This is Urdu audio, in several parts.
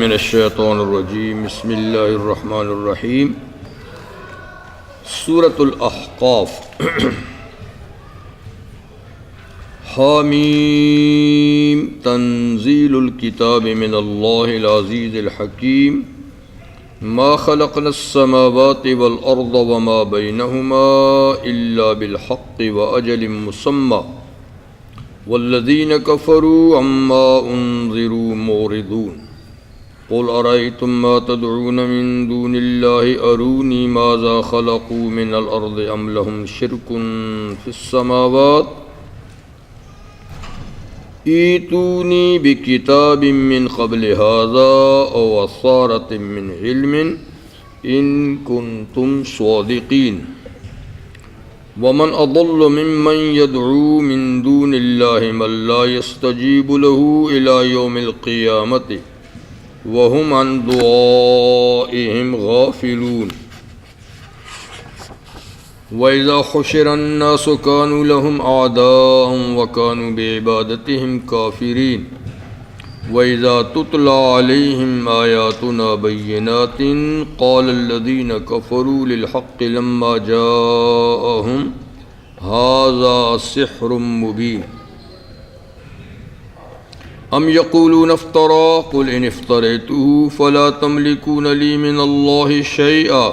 من الشیطان الرجیم بسم اللہ الرحمن الرحیم سورۃ الاحقاف حامیم تنزیل الکتاب من اللہ العزیز الحکیم ما خلقنا السماوات والارض وما بینہما الا بالحق واجل مسمى والذین کفروا عما انذروا معرضون قل ارأيتم ما تدعون من دون الله أروني ماذا خلقوا من الأرض أم لهم شرك في السماوات ائتوني بكتاب من قبل هذا أو أثارة من علم إن كنتم صادقين ومن أضل ممن يدعو من دون الله من لا يستجيب له إلى يوم القيامة وهم عن دعائهم غافلون وإذا حشر الناس كانوا لهم أعداء وكانوا بعبادتهم كافرين وإذا تتلى عليهم آياتنا بينات قال الذين كفروا للحق لما جاءهم هذا سحر مبين ام یقولون افترى قل ان افتریته فلا تملكون لي من الله شيئا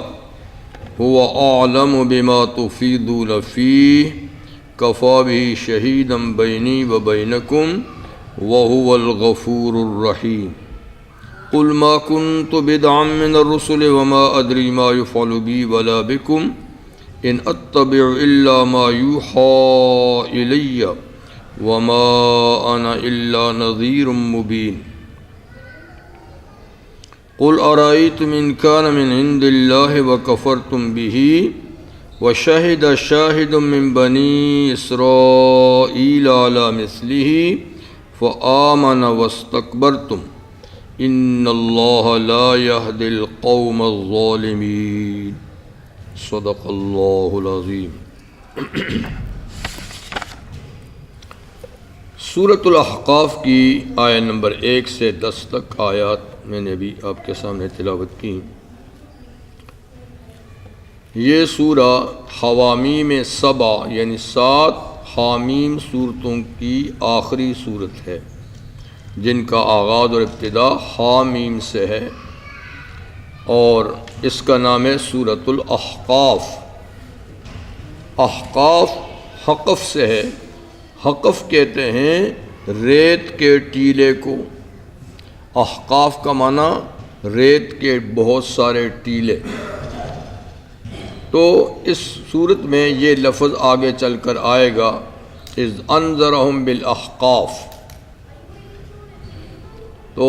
هو اعلم بما تفيضون فيه كفى به شهيدا بيني وبينكم وهو الغفور الرحيم قل ما كنت بدعا من الرسل وما ادري ما يفعل بي ولا بكم ان اتبع الا ما يوحى الي وما أنا إلا نذير مبين قل أرأيتم إن كان من عند الله وكفرتم به وشهد شاهد من بني إسرائيل على مثله فآمن واستكبرتم إن الله لا يهدي القوم الظالمين صدق الله العظيم. سورۃ الاحقاف کی آیت نمبر 1 سے 10 تک آیات میں نے ابھی آپ کے سامنے تلاوت کی. یہ سورہ حوامیم 7 یعنی 7 حامیم صورتوں کی آخری صورت ہے جن کا آغاز اور ابتدا حامیم سے ہے اور اس کا نام ہے سورۃ الاحقاف. احقاف حقف سے ہے. حقف کہتے ہیں ریت کے ٹیلے کو. احقاف کا معنی ریت کے بہت سارے ٹیلے. تو اس صورت میں یہ لفظ آگے چل کر آئے گا اذ انذرہم بالاحقاف. تو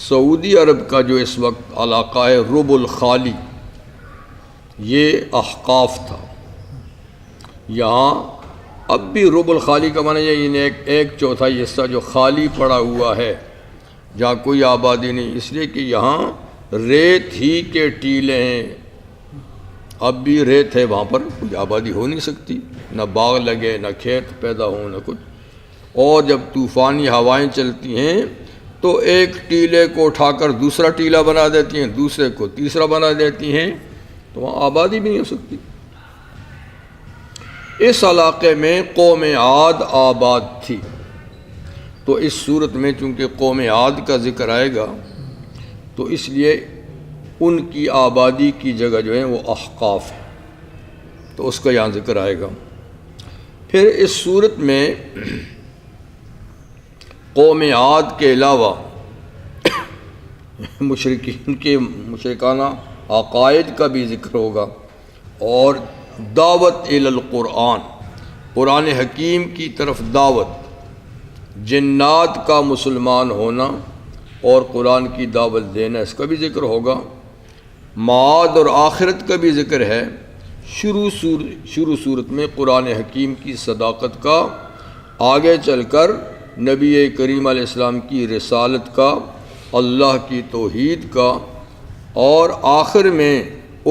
سعودی عرب کا جو اس وقت علاقہ ہے رب الخالی یہ احقاف تھا. یہاں اب بھی رب الخالی کا معنی یہ ایک چوتھائی حصہ جو خالی پڑا ہوا ہے جہاں کوئی آبادی نہیں، اس لیے کہ یہاں ریت ہی کے ٹیلے ہیں. اب بھی ریت ہے، وہاں پر کوئی آبادی ہو نہیں سکتی، نہ باغ لگے نہ کھیت پیدا ہو نہ کچھ. اور جب طوفانی ہوائیں چلتی ہیں تو ایک ٹیلے کو اٹھا کر دوسرا ٹیلا بنا دیتی ہیں، دوسرے کو تیسرا بنا دیتی ہیں، تو وہاں آبادی بھی نہیں ہو سکتی. اس علاقے میں قوم عاد آباد تھی. تو اس صورت میں چونکہ قوم عاد کا ذکر آئے گا تو اس لیے ان کی آبادی کی جگہ جو ہے وہ احقاف ہے، تو اس کا یہاں ذکر آئے گا. پھر اس صورت میں قوم عاد کے علاوہ مشرکین کے مشرکانہ عقائد کا بھی ذکر ہوگا اور دعوت الی القرآن، قرآن حکیم کی طرف دعوت، جنات کا مسلمان ہونا اور قرآن کی دعوت دینا، اس کا بھی ذکر ہوگا. معاد اور آخرت کا بھی ذکر ہے. شروع صورت میں قرآن حکیم کی صداقت کا، آگے چل کر نبی کریم علیہ السلام کی رسالت کا، اللہ کی توحید کا، اور آخر میں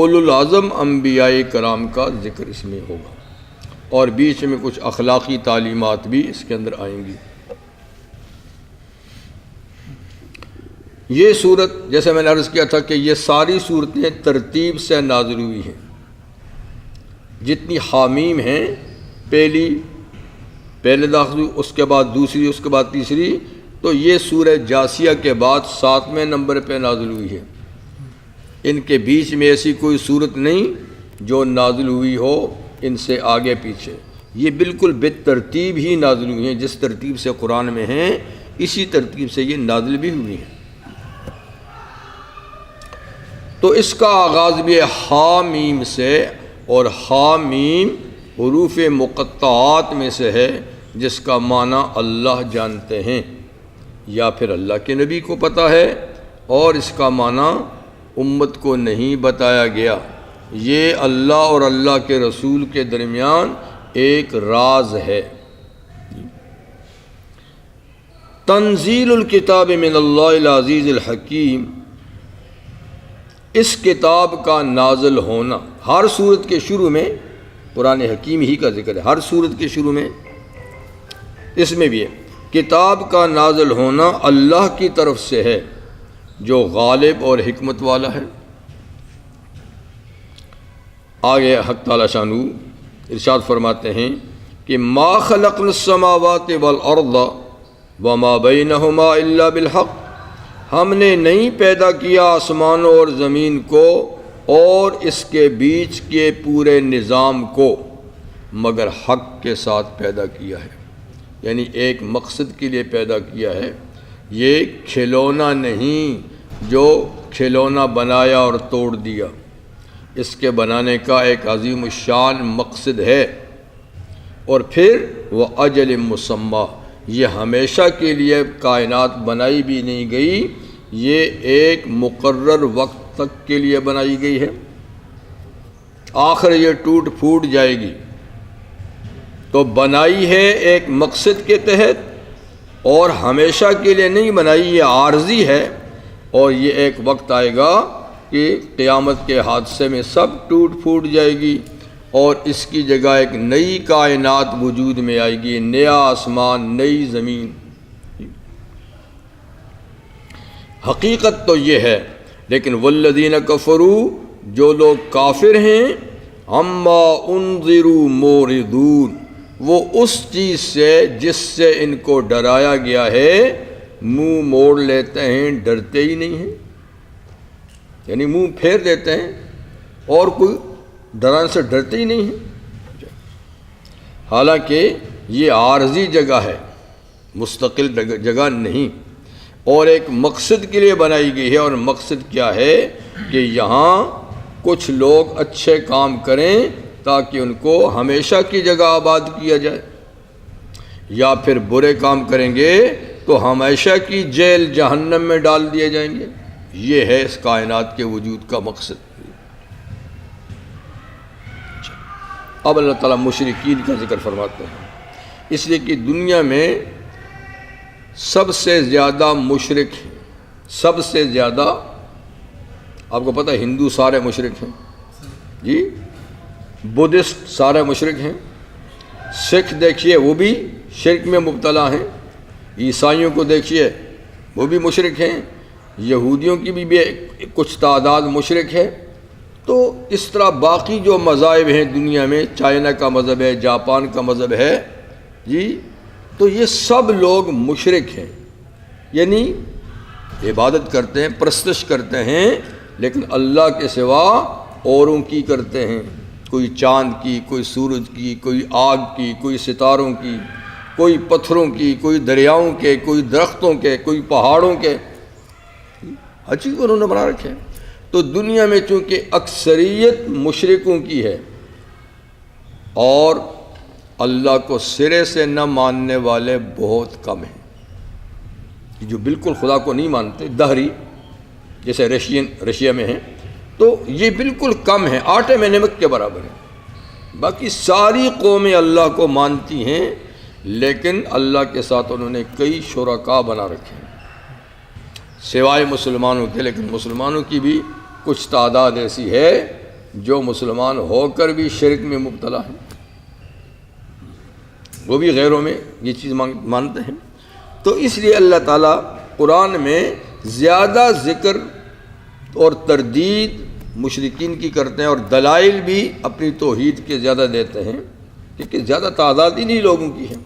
اولو العزم انبیاء کرام کا ذکر اس میں ہوگا. اور بیچ میں کچھ اخلاقی تعلیمات بھی اس کے اندر آئیں گی. یہ صورت جیسے میں نے عرض کیا تھا کہ یہ ساری صورتیں ترتیب سے نازل ہوئی ہیں. جتنی حامیم ہیں پہلے داخل ہوئی، اس کے بعد دوسری، اس کے بعد تیسری، تو یہ سورہ جاسیہ کے بعد 7ویں نمبر پہ نازل ہوئی ہے. ان کے بیچ میں ایسی کوئی صورت نہیں جو نازل ہوئی ہو ان سے آگے پیچھے. یہ بالکل بے ترتیب ہی نازل ہوئی ہیں. جس ترتیب سے قرآن میں ہیں اسی ترتیب سے یہ نازل بھی ہوئی ہیں. تو اس کا آغاز بھی حامیم سے، اور حامیم حروف مقطعات میں سے ہے جس کا معنی اللہ جانتے ہیں یا پھر اللہ کے نبی کو پتہ ہے، اور اس کا معنی امت کو نہیں بتایا گیا. یہ اللہ اور اللہ کے رسول کے درمیان ایک راز ہے. تنزیل الکتاب من اللہ العزیز الحکیم، اس کتاب کا نازل ہونا. ہر صورت کے شروع میں قرآن حکیم ہی کا ذکر ہے. ہر صورت کے شروع میں اس میں بھی ہے کتاب کا نازل ہونا اللہ کی طرف سے ہے جو غالب اور حکمت والا ہے. آگے حق تعالی شانہ ارشاد فرماتے ہیں کہ ما خلقنا السماوات والارض وما بینہما الا بالحق، ہم نے نہیں پیدا کیا آسمانوں اور زمین کو اور اس کے بیچ کے پورے نظام کو مگر حق کے ساتھ پیدا کیا ہے. یعنی ایک مقصد کے لیے پیدا کیا ہے. یہ کھلونا نہیں جو کھلونا بنایا اور توڑ دیا. اس کے بنانے کا ایک عظیم الشان مقصد ہے. اور پھر وہ اجل مسمى، یہ ہمیشہ کے لیے کائنات بنائی بھی نہیں گئی، یہ ایک مقرر وقت تک کے لیے بنائی گئی ہے. آخر یہ ٹوٹ پھوٹ جائے گی. تو بنائی ہے ایک مقصد کے تحت، اور ہمیشہ کے لیے نہیں بنائی، یہ عارضی ہے. اور یہ ایک وقت آئے گا کہ قیامت کے حادثے میں سب ٹوٹ پھوٹ جائے گی، اور اس کی جگہ ایک نئی کائنات وجود میں آئے گی، نیا آسمان، نئی زمین. حقیقت تو یہ ہے. لیکن والذین کفروا، جو لوگ کافر ہیں، عما انذروا موردون، وہ اس چیز سے جس سے ان کو ڈرایا گیا ہے منہ موڑ لیتے ہیں، ڈرتے ہی نہیں ہیں. یعنی منہ پھیر دیتے ہیں اور کوئی ڈرانے سے ڈرتے ہی نہیں ہیں. حالانکہ یہ عارضی جگہ ہے، مستقل جگہ نہیں، اور ایک مقصد کے لیے بنائی گئی ہے. اور مقصد کیا ہے کہ یہاں کچھ لوگ اچھے کام کریں تاکہ ان کو ہمیشہ کی جگہ آباد کیا جائے، یا پھر برے کام کریں گے تو ہمیشہ کی جیل جہنم میں ڈال دیے جائیں گے. یہ ہے اس کائنات کے وجود کا مقصد. اب اللہ تعالیٰ مشرکین کا ذکر فرماتے ہیں، اس لیے کہ دنیا میں سب سے زیادہ مشرک ہیں. سب سے زیادہ، آپ کو پتہ ہے ہندو سارے مشرک ہیں جی، بدھسٹ سارے مشرک ہیں، سکھ دیکھیے وہ بھی شرک میں مبتلا ہیں، عیسائیوں کو دیکھیے وہ بھی مشرک ہیں، یہودیوں کی بھی کچھ تعداد مشرک ہے. تو اس طرح باقی جو مذاہب ہیں دنیا میں، چائنا کا مذہب ہے، جاپان کا مذہب ہے جی، تو یہ سب لوگ مشرک ہیں. یعنی عبادت کرتے ہیں، پرستش کرتے ہیں، لیکن اللہ کے سوا اوروں کی کرتے ہیں. کوئی چاند کی، کوئی سورج کی، کوئی آگ کی، کوئی ستاروں کی، کوئی پتھروں کی، کوئی دریاؤں کے، کوئی درختوں کے، کوئی پہاڑوں کے، ہر چیز کو انہوں نے بنا رکھے ہیں. تو دنیا میں چونکہ اکثریت مشرکوں کی ہے اور اللہ کو سرے سے نہ ماننے والے بہت کم ہیں. جو بالکل خدا کو نہیں مانتے، دہری جیسے رشیا میں ہیں، تو یہ بالکل کم ہیں، آٹے میں نمک کے برابر ہیں. باقی ساری قومیں اللہ کو مانتی ہیں، لیکن اللہ کے ساتھ انہوں نے کئی شرکاء بنا رکھے ہیں سوائے مسلمانوں کے. لیکن مسلمانوں کی بھی کچھ تعداد ایسی ہے جو مسلمان ہو کر بھی شرک میں مبتلا ہیں، وہ بھی غیروں میں یہ چیز مانتے ہیں. تو اس لیے اللہ تعالیٰ قرآن میں زیادہ ذکر اور تردید مشرکین کی کرتے ہیں، اور دلائل بھی اپنی توحید کے زیادہ دیتے ہیں، کیونکہ زیادہ تعداد ہی نہیں لوگوں کی ہے۔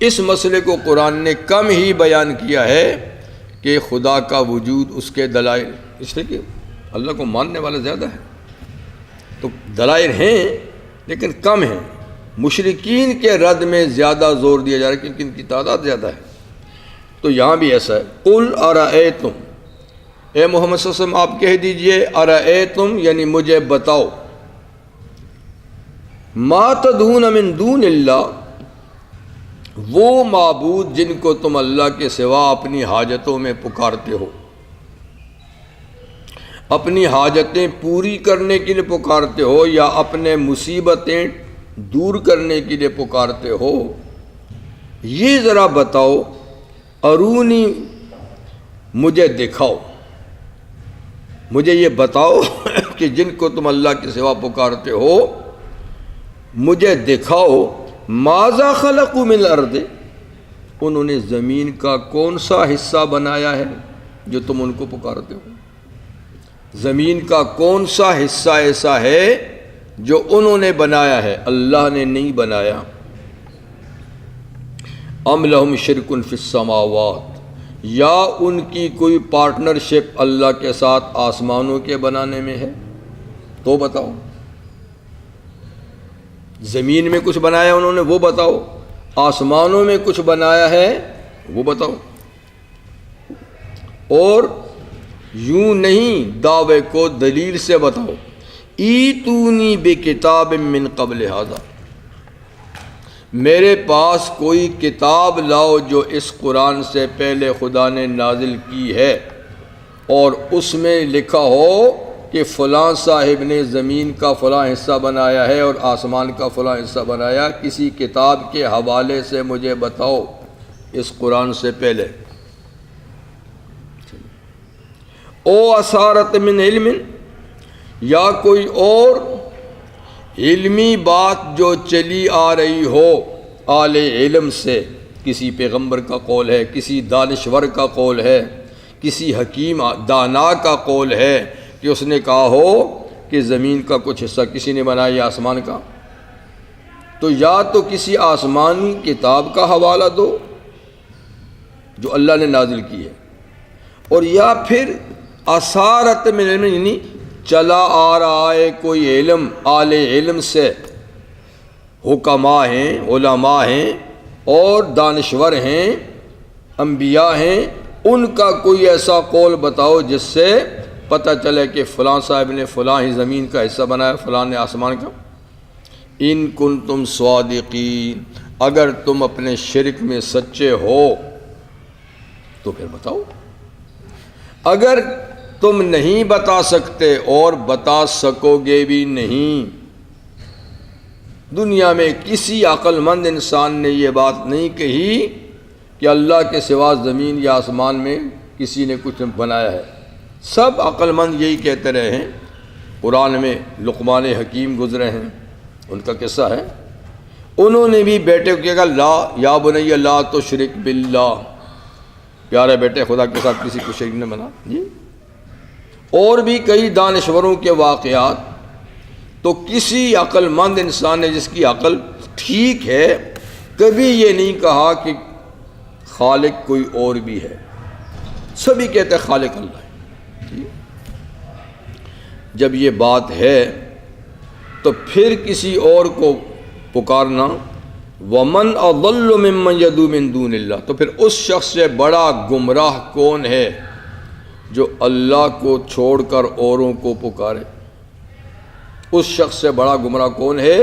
اس مسئلے کو قرآن نے کم ہی بیان کیا ہے کہ خدا کا وجود، اس کے دلائل، اس لیے کہ اللہ کو ماننے والا زیادہ ہے، تو دلائل ہیں لیکن کم ہیں۔ مشرکین کے رد میں زیادہ زور دیا جا رہا ہے کیونکہ ان کی تعداد زیادہ ہے۔ تو یہاں بھی ایسا ہے، قل ارأیتم، اے محمد صلی اللہ علیہ وسلم آپ کہہ دیجئے، ارأیتم یعنی مجھے بتاؤ، ما تدعون من دون اللہ، وہ معبود جن کو تم اللہ کے سوا اپنی حاجتوں میں پکارتے ہو، اپنی حاجتیں پوری کرنے کے لیے پکارتے ہو یا اپنے مصیبتیں دور کرنے کے لیے پکارتے ہو، یہ ذرا بتاؤ، ارونی مجھے دکھاؤ، مجھے یہ بتاؤ کہ جن کو تم اللہ کے سوا پکارتے ہو مجھے دکھاؤ، ماذا خلقوا من الارض، انہوں نے زمین کا کون سا حصہ بنایا ہے جو تم ان کو پکارتے ہو، زمین کا کون سا حصہ ایسا ہے جو انہوں نے بنایا ہے، اللہ نے نہیں بنایا، ام لہم شرک فی السماوات، یا ان کی کوئی پارٹنرشپ اللہ کے ساتھ آسمانوں کے بنانے میں ہے، تو بتاؤ، زمین میں کچھ بنایا انہوں نے وہ بتاؤ، آسمانوں میں کچھ بنایا ہے وہ بتاؤ، اور یوں نہیں دعوے کو دلیل سے بتاؤ، ایتونی بکتاب من قبل ھذا، میرے پاس کوئی کتاب لاؤ جو اس قرآن سے پہلے خدا نے نازل کی ہے اور اس میں لکھا ہو کہ فلاں صاحب نے زمین کا فلاں حصہ بنایا ہے اور آسمان کا فلاں حصہ بنایا، کسی کتاب کے حوالے سے مجھے بتاؤ اس قرآن سے پہلے، او اثارت من علم، یا کوئی اور علمی بات جو چلی آ رہی ہو اہل علم سے، کسی پیغمبر کا قول ہے، کسی دانشور کا قول ہے، کسی حکیم دانا کا قول ہے کہ اس نے کہا ہو کہ زمین کا کچھ حصہ کسی نے بنایا یا آسمان کا، تو یا تو کسی آسمانی کتاب کا حوالہ دو جو اللہ نے نازل کی ہے، اور یا پھر اثارت من علم یعنی چلا آ رہا ہے کوئی علم اہل علم سے، حکماء ہیں، علماء ہیں اور دانشور ہیں، انبیاء ہیں، ان کا کوئی ایسا قول بتاؤ جس سے پتہ چلے کہ فلاں صاحب نے فلاں ہی زمین کا حصہ بنایا، فلاں نے آسمان کا۔ ان کنتم صادقین، اگر تم اپنے شرک میں سچے ہو تو پھر بتاؤ، اگر تم نہیں بتا سکتے اور بتا سکو گے بھی نہیں، دنیا میں کسی عقل مند انسان نے یہ بات نہیں کہی کہ اللہ کے سوا زمین یا آسمان میں کسی نے کچھ بنایا ہے، سب عقل مند یہی کہتے رہے ہیں۔ قرآن میں لقمان حکیم گزرے ہیں، ان کا قصہ ہے، انہوں نے بھی بیٹے کو کہا لا یا بنی لا تشرک باللہ، پیارے بیٹے خدا کے ساتھ کسی کو شریک نہ بنا جی۔ اور بھی کئی دانشوروں کے واقعات، تو کسی عقل مند انسان نے جس کی عقل ٹھیک ہے کبھی یہ نہیں کہا کہ خالق کوئی اور بھی ہے، سبھی کہتے ہیں خالق اللہ ہے۔ جب یہ بات ہے تو پھر کسی اور کو پکارنا، وَمَنْ أَضَلُّ مِمَّنْ يَدْعُو مِن دُونِ اللَّهِ، تو پھر اس شخص سے بڑا گمراہ کون ہے جو اللہ کو چھوڑ کر اوروں کو پکارے؟ اس شخص سے بڑا گمراہ کون ہے؟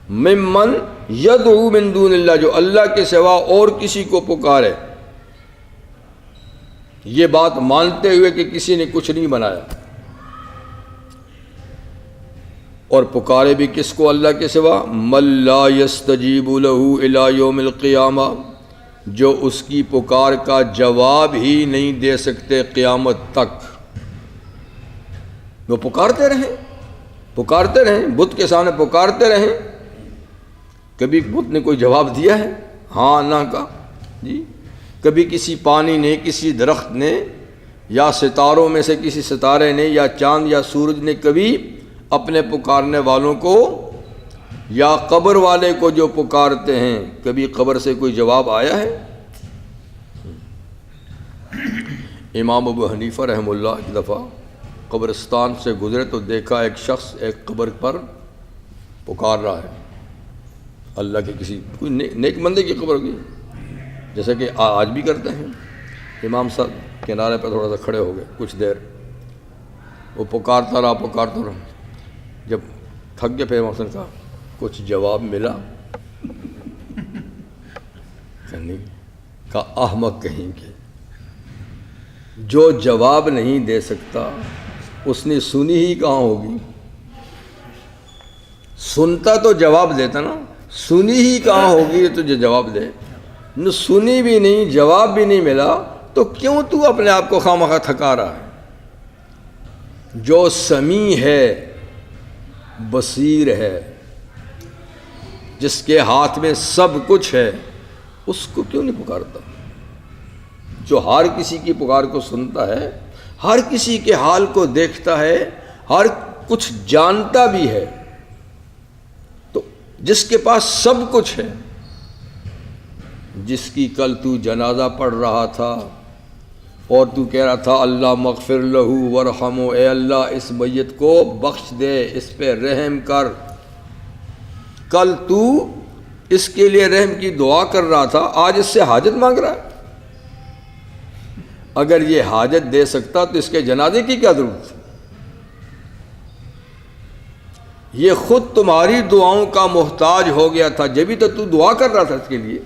ممن یدعو من دون اللہ، جو اللہ کے سوا اور کسی کو پکارے، یہ بات مانتے ہوئے کہ کسی نے کچھ نہیں بنایا، اور پکارے بھی کس کو؟ اللہ کے سوا۔ من لا یستجیب لہ الی یوم القیامہ، جو اس کی پکار کا جواب ہی نہیں دے سکتے قیامت تک۔ وہ پکارتے رہیں، بت کے سامنے پکارتے رہیں، کبھی بت نے کوئی جواب دیا ہے؟ ہاں نہ کہا جی، کبھی کسی پانی نے، کسی درخت نے، یا ستاروں میں سے کسی ستارے نے، یا چاند یا سورج نے کبھی اپنے پکارنے والوں کو یا قبر والے کو جو پکارتے ہیں، کبھی قبر سے کوئی جواب آیا ہے؟ امام ابو حنیفہ رحمہ اللہ ایک دفعہ قبرستان سے گزرے تو دیکھا ایک شخص ایک قبر پر پکار رہا ہے، اللہ کے کسی کوئی نیک بندے کی قبر ہوگی، جیسے کہ آج بھی کرتے ہیں۔ امام صاحب کنارے پہ تھوڑا سا کھڑے ہو گئے، کچھ دیر وہ پکارتا رہا، جب تھک گئے پھر امام صاحب نے کہا کچھ جواب ملا؟ نہیں۔ کہا احمق کہیں کے، جو جواب نہیں دے سکتا اس نے سنی ہی کہاں ہوگی؟ سنتا تو جواب دیتا نا، سنی ہی کہاں ہوگی تو جو جواب دے؟ نہ سنی بھی نہیں، جواب بھی نہیں ملا، تو کیوں تو اپنے آپ کو خواہ تھکا رہا ہے؟ جو سمیع ہے، بصیر ہے، جس کے ہاتھ میں سب کچھ ہے، اس کو کیوں نہیں پکارتا؟ جو ہر کسی کی پکار کو سنتا ہے، ہر کسی کے حال کو دیکھتا ہے، ہر کچھ جانتا بھی ہے، تو جس کے پاس سب کچھ ہے، جس کی کل تو جنازہ پڑھ رہا تھا اور تو کہہ رہا تھا اللہ مغفر لہو ورحمو، اے اللہ اس میت کو بخش دے، اس پہ رحم کر، کل تو اس کے لیے رحم کی دعا کر رہا تھا، آج اس سے حاجت مانگ رہا ہے۔ اگر یہ حاجت دے سکتا تو اس کے جنازے کی کیا ضرورت ہے؟ یہ خود تمہاری دعاؤں کا محتاج ہو گیا تھا، جبھی تو دعا کر رہا تھا اس کے لیے،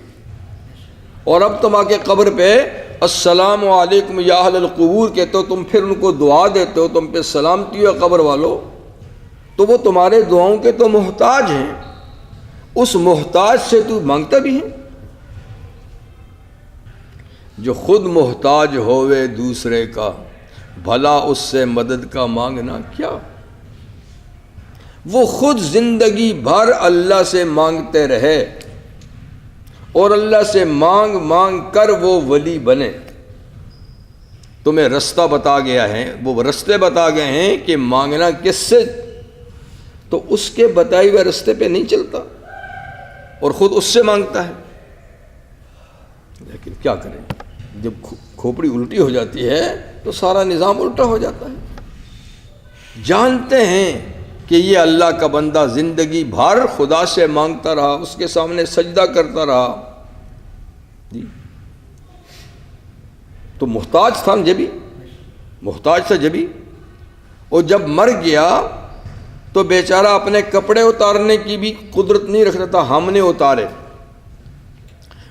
اور اب تم آ کے قبر پہ السلام علیکم یا اہل القبور کہتے ہو، تم پھر ان کو دعا دیتے ہو، تم پہ سلامتی ہو قبر والو، تو وہ تمہارے دعاؤں کے تو محتاج ہیں، اس محتاج سے تو مانگتا بھی ہے؟ جو خود محتاج ہوئے دوسرے کا، بھلا اس سے مدد کا مانگنا کیا؟ وہ خود زندگی بھر اللہ سے مانگتے رہے اور اللہ سے مانگ مانگ کر وہ ولی بنے۔ تمہیں رستہ بتا گیا ہے، وہ رستے بتا گئے ہیں کہ مانگنا کس سے، تو اس کے بتائے ہوئے رستے پہ نہیں چلتا اور خود اس سے مانگتا ہے۔ لیکن کیا کریں، جب کھوپڑی الٹی ہو جاتی ہے تو سارا نظام الٹا ہو جاتا ہے۔ جانتے ہیں کہ یہ اللہ کا بندہ زندگی بھر خدا سے مانگتا رہا، اس کے سامنے سجدہ کرتا رہا، جی تو محتاج تھا، جبھی محتاج تھا جبھی، اور جب مر گیا تو بیچارہ اپنے کپڑے اتارنے کی بھی قدرت نہیں رکھتا تھا، ہم نے اتارے،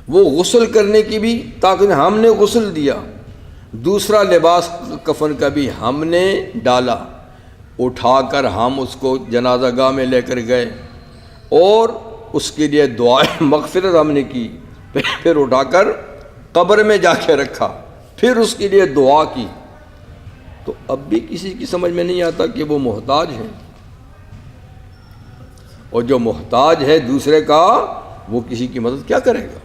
وہ غسل کرنے کی بھی طاقت، ہم نے غسل دیا، دوسرا لباس کفن کا بھی ہم نے ڈالا، اٹھا کر ہم اس کو جنازہ گاہ میں لے کر گئے اور اس کے لیے دعائیں مغفرت ہم نے کی، پھر اٹھا کر قبر میں جا کے رکھا، پھر اس کے لیے دعا کی۔ تو اب بھی کسی کی سمجھ میں نہیں آتا کہ وہ محتاج ہیں، اور جو محتاج ہے دوسرے کا وہ کسی کی مدد کیا کرے گا؟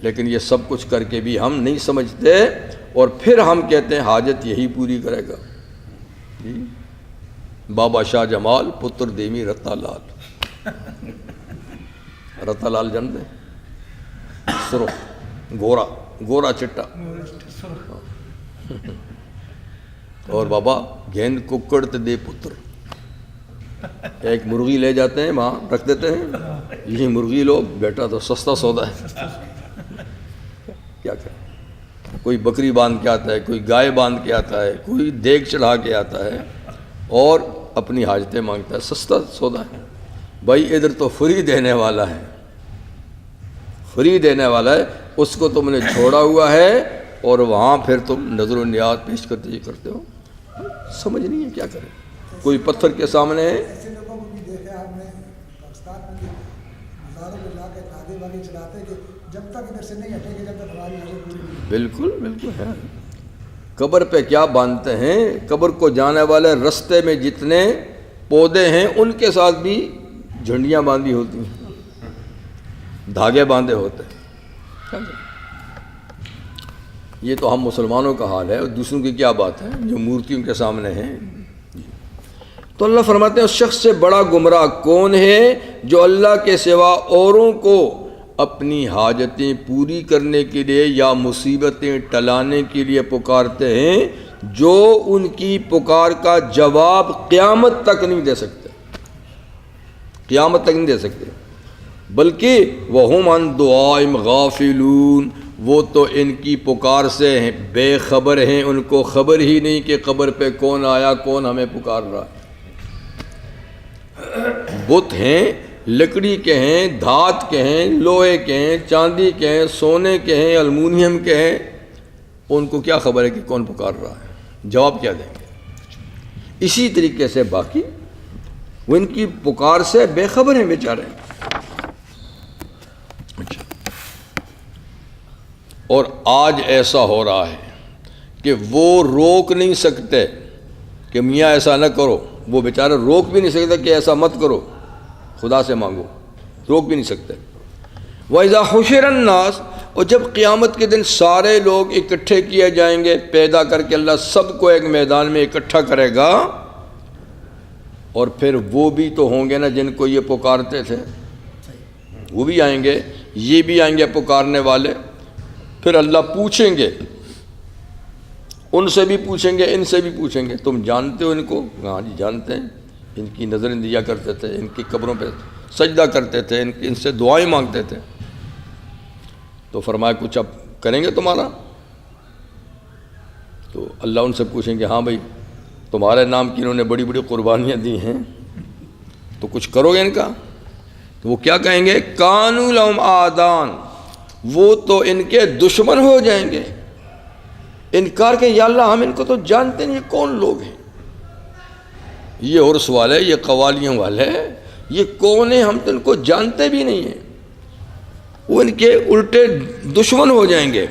لیکن یہ سب کچھ کر کے بھی ہم نہیں سمجھتے، اور پھر ہم کہتے ہیں حاجت یہی پوری کرے گا۔ جی بابا شاہ جمال پتر دیمی رتا لال، رتا لال جانتے ہیں؟ سرخ گورا چٹا، اور بابا گیند ککڑ دے پتر، ایک مرغی لے جاتے ہیں وہاں رکھ دیتے ہیں، یہ مرغی لو بیٹا تو سستا سودا ہے، کیا کریں؟ کوئی بکری باندھ کے آتا ہے، کوئی گائے باندھ کے آتا ہے، کوئی دیگ چڑھا کے آتا ہے اور اپنی حاجتیں مانگتا ہے، سستا سودا ہے۔ بھائی ادھر تو فری دینے والا ہے، فری دینے والا ہے، اس کو تم نے چھوڑا ہوا ہے اور وہاں پھر تم نظر و نیاز پیش کرتے ہو، سمجھ نہیں ہے کیا کریں؟ کوئی پتھر کے سامنے ہے، ایسے لوگوں کو بھی دیکھا آپ نے پاکستان میں کہ مزاروں پہ جا کے دھاگے واگے چلاتے کہ جب تک ادھر سے نہیں ہٹیں گے جب تک ہماری حاجت پوری نہیں ہوگی۔ بالکل ہے۔ قبر پہ کیا باندھتے ہیں؟ قبر کو جانے والے رستے میں جتنے پودے ہیں ان کے ساتھ بھی جھنڈیاں باندھی ہوتی ہیں، دھاگے باندھے ہوتے ہیں، یہ تو ہم مسلمانوں کا حال ہے، اور دوسروں کی کیا بات ہے جو مورتیوں کے سامنے ہیں۔ تو اللہ فرماتے ہیں اس شخص سے بڑا گمراہ کون ہے جو اللہ کے سوا اوروں کو اپنی حاجتیں پوری کرنے کے لیے یا مصیبتیں ٹلانے کے لیے پکارتے ہیں، جو ان کی پکار کا جواب قیامت تک نہیں دے سکتے، قیامت تک نہیں دے سکتے، بلکہ وَهُمْ عَنْ دُعَائِهِمْ غَافِلُونَ، وہ تو ان کی پکار سے بے خبر ہیں، ان کو خبر ہی نہیں کہ قبر پہ کون آیا، کون ہمیں پکار رہا ہے۔ بت ہیں، لکڑی کے ہیں، دھات کے ہیں، لوہے کے ہیں، چاندی کے ہیں، سونے کے ہیں، المونیم کے ہیں، ان کو کیا خبر ہے کہ کون پکار رہا ہے، جواب کیا دیں گے؟ اسی طریقے سے باقی وہ ان کی پکار سے بے خبر ہیں بیچارے۔ اچھا، اور آج ایسا ہو رہا ہے کہ وہ روک نہیں سکتے کہ میاں ایسا نہ کرو، وہ بیچارے روک بھی نہیں سکتے کہ ایسا مت کرو، خدا سے مانگو، روک بھی نہیں سکتے۔ وَإِذَا حُشِرَ النَّاسُ، اور جب قیامت کے دن سارے لوگ اکٹھے کیے جائیں گے، پیدا کر کے اللہ سب کو ایک میدان میں اکٹھا کرے گا، اور پھر وہ بھی تو ہوں گے نا جن کو یہ پکارتے تھے، وہ بھی آئیں گے، یہ بھی آئیں گے پکارنے والے، پھر اللہ پوچھیں گے، ان سے بھی پوچھیں گے، ان سے بھی پوچھیں گے، تم جانتے ہو ان کو؟ ہاں جی جانتے ہیں، ان کی نظریں دیا کرتے تھے، ان کی قبروں پہ سجدہ کرتے تھے، ان سے دعائیں مانگتے تھے۔ تو فرمایا کچھ اب کریں گے تمہارا؟ تو اللہ ان سے پوچھیں گے ہاں بھائی تمہارے نام کی انہوں نے بڑی بڑی قربانیاں دی ہیں، تو کچھ کرو گے ان کا؟ تو وہ کیا کہیں گے؟ کانوا لہم آدان، وہ تو ان کے دشمن ہو جائیں گے، انکار کہ یا اللہ ہم ان کو تو جانتے نہیں، یہ کون لوگ ہیں، یہ عرس والے، یہ قوالیوں والے، یہ کون ہیں، ہم تو ان کو جانتے بھی نہیں ہیں، وہ ان کے الٹے دشمن ہو جائیں گے۔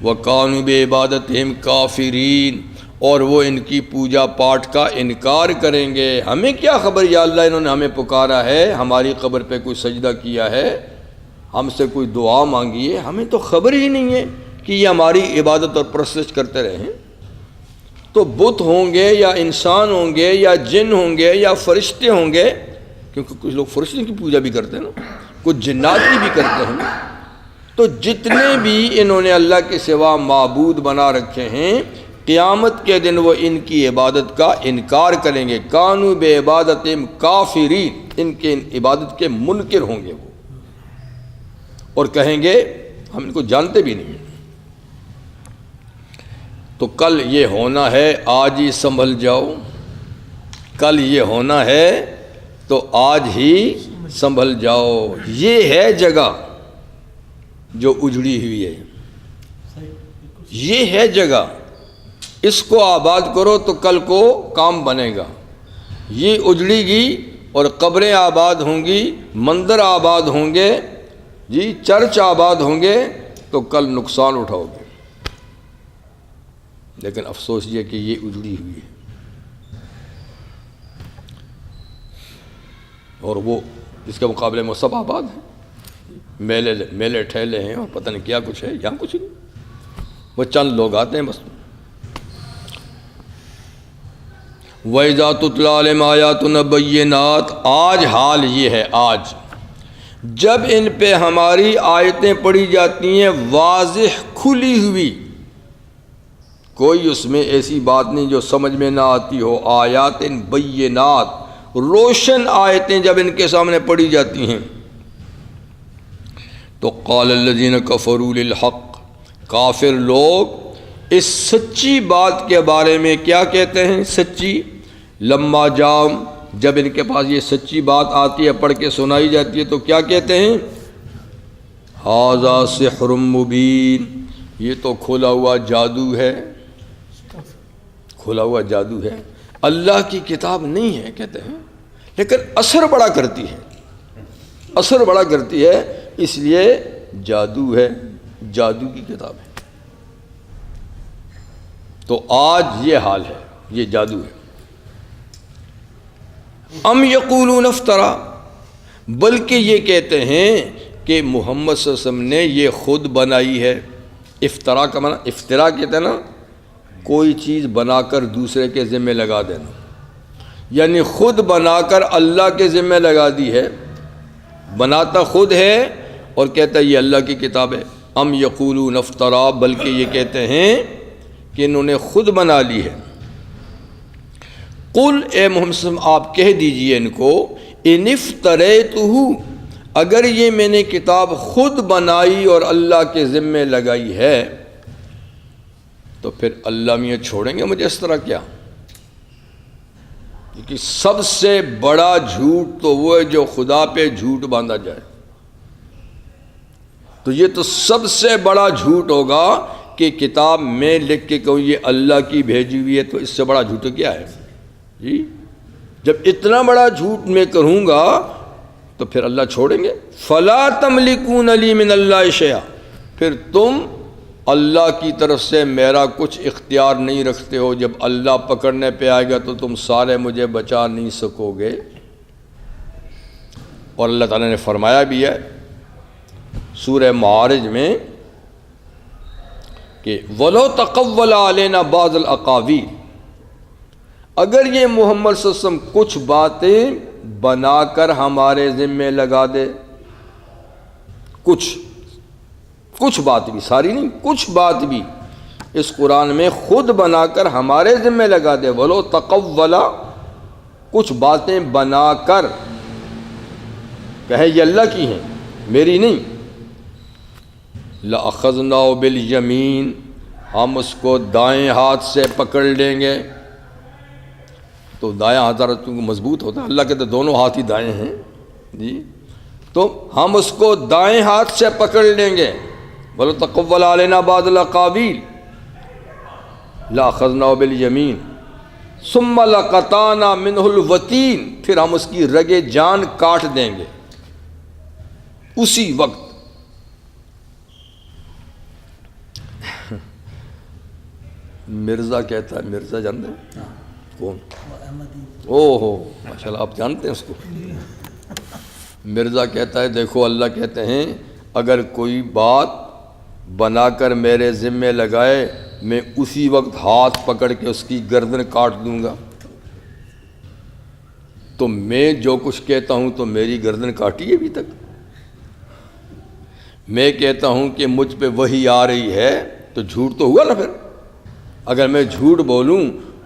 وَقَانُوا بِعِبَادَتِهِمْ كَافِرِينَ، اور وہ ان کی پوجا پاٹ کا انکار کریں گے، ہمیں کیا خبر یا اللہ انہوں نے ہمیں پکارا ہے، ہماری قبر پہ کوئی سجدہ کیا ہے، ہم سے کوئی دعا مانگی ہے، ہمیں تو خبر ہی نہیں ہے کہ یہ ہماری عبادت اور پرستش کرتے رہیں۔ تو بت ہوں گے یا انسان ہوں گے یا جن ہوں گے یا فرشتے ہوں گے، کیونکہ کچھ لوگ فرشتوں کی پوجا بھی کرتے ہیں نا، کچھ جنات کی بھی کرتے ہیں، تو جتنے بھی انہوں نے اللہ کے سوا معبود بنا رکھے ہیں، قیامت کے دن وہ ان کی عبادت کا انکار کریں گے۔ کانوا بعبادتہم کافرین، ان کے عبادت کے منکر ہوں گے وہ، اور کہیں گے ہم ان کو جانتے بھی نہیں۔ تو کل یہ ہونا ہے، آج ہی سنبھل جاؤ، کل یہ ہونا ہے تو آج ہی سنبھل جاؤ۔ یہ ہے جگہ جو اجڑی ہوئی ہے، یہ ہے جگہ، اس کو آباد کرو تو کل کو کام بنے گا۔ یہ اجڑی گی اور قبریں آباد ہوں گی، مندر آباد ہوں گے، جی چرچ آباد ہوں گے، تو کل نقصان اٹھاؤ گے۔ لیکن افسوس یہ کہ یہ اجڑی ہوئی ہے، اور وہ اس کے مقابلے میں سب آباد ہیں، میلے ٹھیلے ہیں اور پتہ نہیں کیا کچھ ہے، یہاں کچھ نہیں، وہ چند لوگ آتے ہیں بس۔ وَإِذَا تُتْلَىٰ عَلَيْهِمْ آيَاتُنَا بَيِّنَاتٍ، آج حال یہ ہے، آج جب ان پہ ہماری آیتیں پڑھی جاتی ہیں واضح کھلی ہوئی، کوئی اس میں ایسی بات نہیں جو سمجھ میں نہ آتی ہو، آیات بینات، روشن آیتیں جب ان کے سامنے پڑھی جاتی ہیں، تو قال الذین کفروا للحق، کافر لوگ اس سچی بات کے بارے میں کیا کہتے ہیں؟ سچی، لما جام، جب ان کے پاس یہ سچی بات آتی ہے، پڑھ کے سنائی جاتی ہے، تو کیا کہتے ہیں؟ ھذا سحر مبین، یہ تو کھلا ہوا جادو ہے، کھلا ہوا جادو ہے، اللہ کی کتاب نہیں ہے کہتے ہیں، لیکن اثر بڑا کرتی ہے، اثر بڑا کرتی ہے، اس لیے جادو ہے، جادو کی کتاب ہے۔ تو آج یہ حال ہے، یہ جادو ہے۔ ام یقولون افطرا، بلکہ یہ کہتے ہیں کہ محمد صلی اللہ علیہ وسلم نے یہ خود بنائی ہے، افطرا کا معنی، افطرا کہتے ہیں نا کوئی چیز بنا کر دوسرے کے ذمہ لگا دینا، یعنی خود بنا کر اللہ کے ذمہ لگا دی ہے، بناتا خود ہے اور کہتا ہے یہ اللہ کی کتاب ہے۔ ام یقولون افترا، بلکہ یہ کہتے ہیں کہ انہوں نے خود بنا لی ہے۔ قل، اے محمد صلی اللہ علیہ وسلم آپ کہہ دیجئے ان کو، ان افتریتہ، اگر یہ میں نے کتاب خود بنائی اور اللہ کے ذمے لگائی ہے تو پھر اللہ میاں چھوڑیں گے مجھے اس طرح کیا؟ کیونکہ سب سے بڑا جھوٹ تو وہ ہے جو خدا پہ جھوٹ باندھا جائے، تو یہ تو سب سے بڑا جھوٹ ہوگا کہ کتاب میں لکھ کے کہوں یہ اللہ کی بھیجی ہوئی ہے، تو اس سے بڑا جھوٹ کیا ہے جی؟ جب اتنا بڑا جھوٹ میں کروں گا تو پھر اللہ چھوڑیں گے؟ فلا تملکون لی من اللہ شیئا، پھر تم اللہ کی طرف سے میرا کچھ اختیار نہیں رکھتے ہو، جب اللہ پکڑنے پہ آئے گا تو تم سارے مجھے بچا نہیں سکو گے۔ اور اللہ تعالیٰ نے فرمایا بھی ہے سورہ معارج میں کہ وَلَوْ تَقَوَّلَ عَلَيْنَا بَعْضَ الْأَقَاوِيلِ، اگر یہ محمد صلی اللہ علیہ وسلم کچھ باتیں بنا کر ہمارے ذمے لگا دے، کچھ بات بھی، ساری نہیں، کچھ بات بھی اس قرآن میں خود بنا کر ہمارے ذمے لگا دے، وَلَوْ تَقَوَّلَ، کچھ باتیں بنا کر کہے یہ اللہ کی ہیں میری نہیں، لَأَخَذْنَاهُ بِالْيَمِينِ، ہم اس کو دائیں ہاتھ سے پکڑ لیں گے۔ تو دائیں ہاتھ چونکہ مضبوط ہوتا ہے، اللہ کے تو دونوں ہاتھ ہی دائیں ہیں جی، تو ہم اس کو دائیں ہاتھ سے پکڑ لیں گے۔ وَلَوْ تَقَوَّلَ عَلَيْنَا بَعْضَ الْأَقَاوِيلِ لَأَخَذْنَاهُ بِالْيَمِينِ ثُمَّ لَقَطَعْنَا مِنْهُ الْوَتِينَ، پھر ہم اس کی رگ جان کاٹ دیں گے اسی وقت۔ مرزا کہتا ہے، مرزا جانتے ہیں کون؟ اوہ ہو ماشاءاللہ آپ جانتے ہیں اس کو۔ مرزا کہتا ہے دیکھو اللہ کہتے ہیں اگر کوئی بات بنا کر میرے ذمے لگائے میں اسی وقت ہاتھ پکڑ کے اس کی گردن کاٹ دوں گا، تو میں جو کچھ کہتا ہوں تو میری گردن کاٹی ہے ابھی تک؟ میں کہتا ہوں کہ مجھ پہ وحی آ رہی ہے تو جھوٹ تو ہوا نا پھر؟ اگر میں جھوٹ بولوں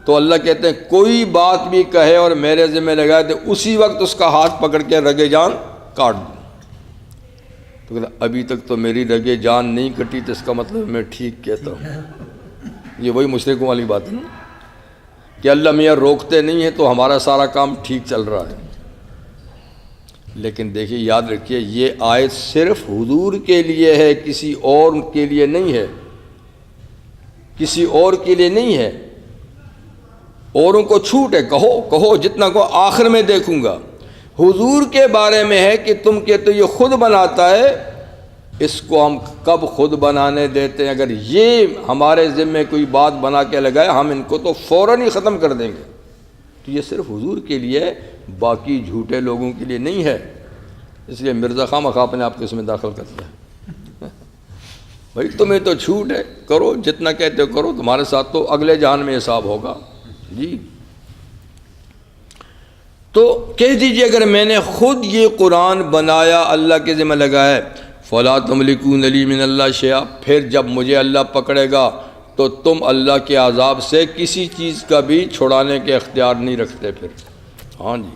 تو اللہ کہتے ہیں کوئی بات بھی کہے اور میرے ذمہ لگائے تو اسی وقت اس کا ہاتھ پکڑ کے رگ جان کاٹ دوں۔ تو کہتا ابھی تک تو میری رگ جان نہیں کٹی، تو اس کا مطلب میں ٹھیک کہتا ہوں۔ یہ وہی مشرکوں والی بات ہے نا کہ اللہ میاں روکتے نہیں ہیں تو ہمارا سارا کام ٹھیک چل رہا ہے۔ لیکن دیکھیے یاد رکھیے یہ آیت صرف حضور کے لیے ہے، کسی اور کے لیے نہیں ہے، کسی اور کے لیے نہیں ہے۔ اوروں کو چھوٹ ہے، کہو جتنا کہو، آخر میں دیکھوں گا۔ حضور کے بارے میں ہے کہ تم کہتے ہو یہ خود بناتا ہے، اس کو ہم کب خود بنانے دیتے ہیں؟ اگر یہ ہمارے ذمے کوئی بات بنا کے لگائے ہم ان کو تو فوراً ہی ختم کر دیں گے۔ تو یہ صرف حضور کے لیے ہے، باقی جھوٹے لوگوں کے لیے نہیں ہے۔ اس لیے مرزا خواہ مخواہ اپنے آپ کو اس میں داخل کر دیا۔ بھائی تمہیں تو چھوٹ ہے، کرو جتنا کہتے ہو کرو، تمہارے ساتھ تو اگلے جہان میں حساب ہوگا جی۔ تو کہہ دیجئے اگر میں نے خود یہ قرآن بنایا، اللہ کے ذمہ لگایا، فَلَا تَمْلِكُونَ لِي مِنَ اللَّهِ شَيْئًا، پھر جب مجھے اللہ پکڑے گا تو تم اللہ کے عذاب سے کسی چیز کا بھی چھڑانے کے اختیار نہیں رکھتے پھر۔ ہاں جی،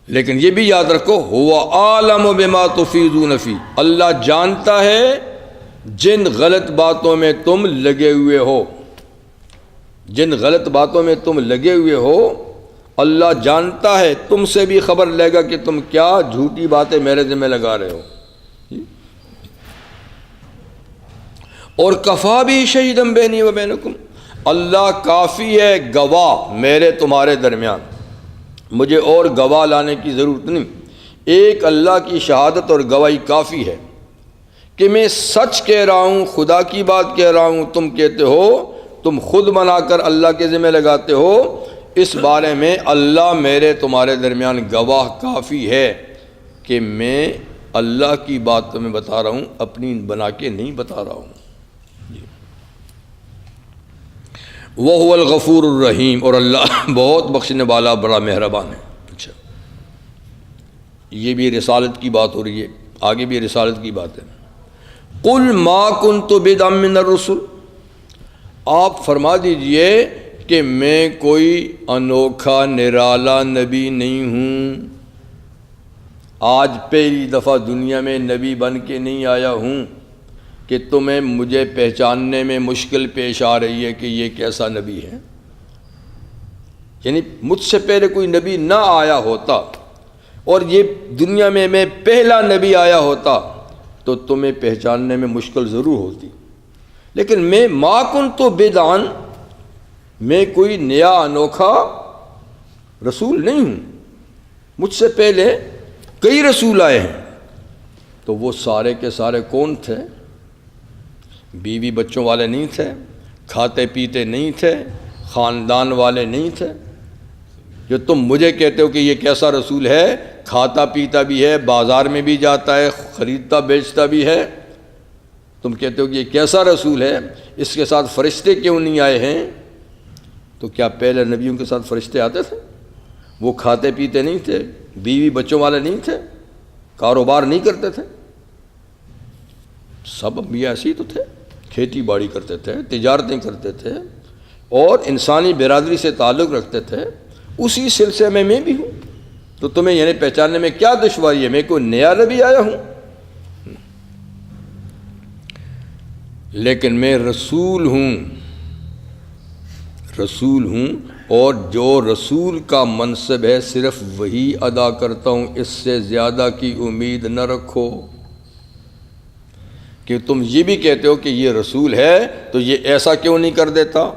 لیکن یہ بھی یاد رکھو هُوَ أَعْلَمُ بِمَا تُفِيضُونَ فِيهِ، اللہ جانتا ہے جن غلط باتوں میں تم لگے ہوئے ہو، جن غلط باتوں میں تم لگے ہوئے ہو اللہ جانتا ہے، تم سے بھی خبر لے گا کہ تم کیا جھوٹی باتیں میرے ذمہ لگا رہے ہو۔ اور کفا بھی شہیدم بینی و بینکم، اللہ کافی ہے گواہ میرے تمہارے درمیان، مجھے اور گواہ لانے کی ضرورت نہیں، ایک اللہ کی شہادت اور گواہی کافی ہے کہ میں سچ کہہ رہا ہوں، خدا کی بات کہہ رہا ہوں۔ تم کہتے ہو، تم خود بنا کر اللہ کے ذمہ لگاتے ہو، اس بارے میں اللہ میرے تمہارے درمیان گواہ کافی ہے کہ میں اللہ کی بات تو میں بتا رہا ہوں، اپنی بنا کے نہیں بتا رہا ہوں۔ وَهُوَ الْغَفُورُ الرَّحِيمُ، اور اللہ بہت بخشنے والا بڑا مہربان ہے۔ اچھا، یہ بھی رسالت کی بات ہو رہی ہے، آگے بھی رسالت کی بات ہے۔ قُلْ مَا كُنْتُ بِدْعًا مِّنَ الرُّسُلِ، آپ فرما دیجئے کہ میں کوئی انوکھا نرالا نبی نہیں ہوں، آج پہلی دفعہ دنیا میں نبی بن کے نہیں آیا ہوں کہ تمہیں مجھے پہچاننے میں مشکل پیش آ رہی ہے کہ یہ کیسا نبی ہے۔ یعنی مجھ سے پہلے کوئی نبی نہ آیا ہوتا اور یہ دنیا میں پہلا نبی آیا ہوتا تو تمہیں پہچاننے میں مشکل ضرور ہوتی، لیکن میں ما کنت بدعا، میں کوئی نیا انوکھا رسول نہیں ہوں، مجھ سے پہلے کئی رسول آئے ہیں۔ تو وہ سارے کے سارے کون تھے؟ بیوی بچوں والے نہیں تھے، کھاتے پیتے نہیں تھے، خاندان والے نہیں تھے۔ جو تم مجھے کہتے ہو کہ یہ کیسا رسول ہے، کھاتا پیتا بھی ہے، بازار میں بھی جاتا ہے، خریدتا بیچتا بھی ہے، تم کہتے ہو کہ یہ کیسا رسول ہے، اس کے ساتھ فرشتے کیوں نہیں آئے ہیں؟ تو کیا پہلے نبیوں کے ساتھ فرشتے آتے تھے؟ وہ کھاتے پیتے نہیں تھے، بیوی بچوں والے نہیں تھے، کاروبار نہیں کرتے تھے؟ سب انبیاء ایسے ہی تو تھے، کھیتی باڑی کرتے تھے، تجارتیں کرتے تھے اور انسانی برادری سے تعلق رکھتے تھے۔ اسی سلسلے میں بھی ہوں، تو تمہیں یعنی پہچاننے میں کیا دشواری ہے؟ میں کوئی نیا نبی آیا ہوں؟ لیکن میں رسول ہوں، رسول ہوں، اور جو رسول کا منصب ہے صرف وہی ادا کرتا ہوں، اس سے زیادہ کی امید نہ رکھو۔ کہ تم یہ بھی کہتے ہو کہ یہ رسول ہے تو یہ ایسا کیوں نہیں کر دیتا،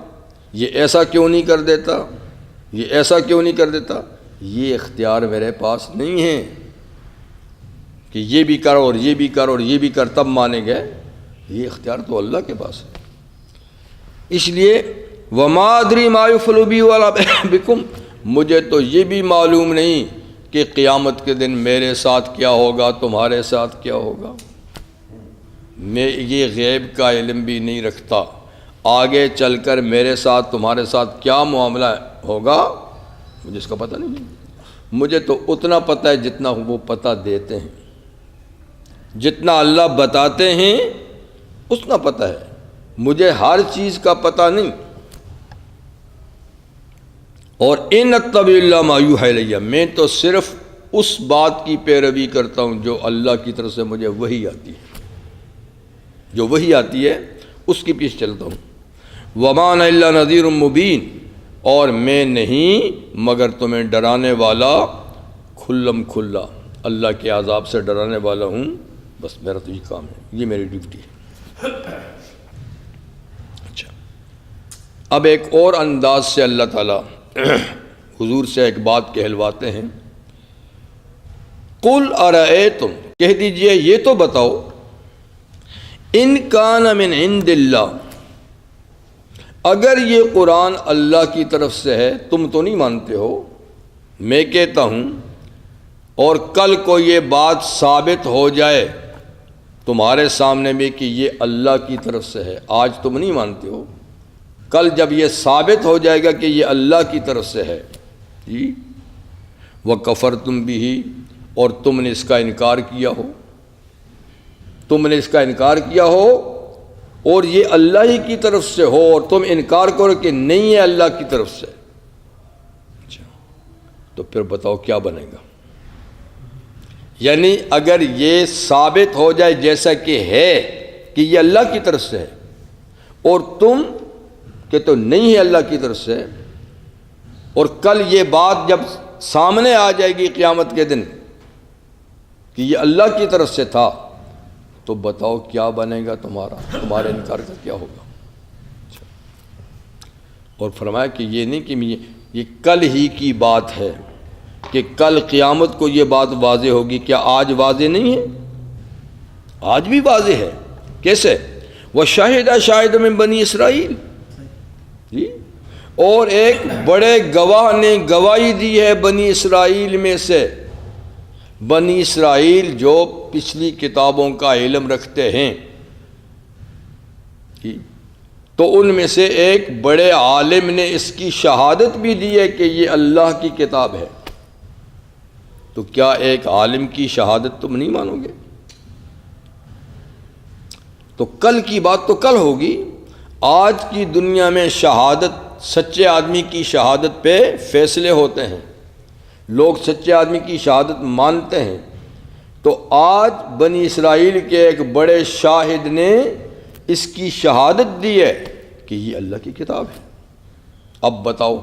یہ ایسا کیوں نہیں کر دیتا، یہ ایسا کیوں نہیں کر دیتا، یہ اختیار میرے پاس نہیں ہے کہ یہ بھی کر اور یہ بھی کر اور یہ بھی کر تب مانیں گے۔ یہ اختیار تو اللہ کے پاس ہے۔ اس لیے وما ادری ما یفعل بی ولا بکم، مجھے تو یہ بھی معلوم نہیں کہ قیامت کے دن میرے ساتھ کیا ہوگا، تمہارے ساتھ کیا ہوگا۔ میں یہ غیب کا علم بھی نہیں رکھتا، آگے چل کر میرے ساتھ تمہارے ساتھ کیا معاملہ ہوگا مجھے اس کا پتہ نہیں۔ مجھے تو اتنا پتہ ہے جتنا وہ پتہ دیتے ہیں، جتنا اللہ بتاتے ہیں اتنا پتہ ہے، مجھے ہر چیز کا پتہ نہیں۔ اور ان اتبع الا ما یوحی الی، میں تو صرف اس بات کی پیروی کرتا ہوں جو اللہ کی طرف سے مجھے وحی آتی ہے، جو وحی آتی ہے اس کی پیچھے چلتا ہوں۔ وما انا الا نذیر مبین، اور میں نہیں مگر تمہیں ڈرانے والا کھلم کھلا، اللہ کے عذاب سے ڈرانے والا ہوں، بس میرا تو یہ کام ہے، یہ میری ڈیوٹی ہے۔ اچھا، اب ایک اور انداز سے اللہ تعالیٰ حضور سے ایک بات کہلواتے ہیں۔ قل ارأیتم، کہہ دیجئے یہ تو بتاؤ، ان کان من عند اللہ، اگر یہ قرآن اللہ کی طرف سے ہے، تم تو نہیں مانتے ہو، میں کہتا ہوں، اور کل کو یہ بات ثابت ہو جائے تمہارے سامنے میں کہ یہ اللہ کی طرف سے ہے، آج تم نہیں مانتے ہو، کل جب یہ ثابت ہو جائے گا کہ یہ اللہ کی طرف سے ہے، جی، وَكَفَرْتُمْ بِهِ، اور تم نے اس کا انکار کیا ہو، تم نے اس کا انکار کیا ہو اور یہ اللہ ہی کی طرف سے ہو اور تم انکار کرو کہ نہیں ہے اللہ کی طرف سے، اچھا تو پھر بتاؤ کیا بنے گا؟ یعنی اگر یہ ثابت ہو جائے جیسا کہ ہے کہ یہ اللہ کی طرف سے ہے اور تم کہ تو نہیں ہے اللہ کی طرف سے، اور کل یہ بات جب سامنے آ جائے گی قیامت کے دن کہ یہ اللہ کی طرف سے تھا، تو بتاؤ کیا بنے گا تمہارا، تمہارے انکار کا کیا ہوگا؟ اور فرمایا کہ یہ نہیں کہ یہ کل ہی کی بات ہے کہ کل قیامت کو یہ بات واضح ہوگی، کیا آج واضح نہیں ہے؟ آج بھی واضح ہے۔ کیسے؟ وَشَهِدَ شَاهِدٌ مِّن بَنِي اسرائیل، جی، اور ایک بڑے گواہ نے گواہی دی ہے بنی اسرائیل میں سے، بنی اسرائیل جو پچھلی کتابوں کا علم رکھتے ہیں تو ان میں سے ایک بڑے عالم نے اس کی شہادت بھی دی ہے کہ یہ اللہ کی کتاب ہے، تو کیا ایک عالم کی شہادت تم نہیں مانو گے؟ تو کل کی بات تو کل ہوگی، آج کی دنیا میں شہادت، سچے آدمی کی شہادت پہ فیصلے ہوتے ہیں، لوگ سچے آدمی کی شہادت مانتے ہیں۔ تو آج بنی اسرائیل کے ایک بڑے شاہد نے اس کی شہادت دی ہے کہ یہ اللہ کی کتاب ہے۔ اب بتاؤ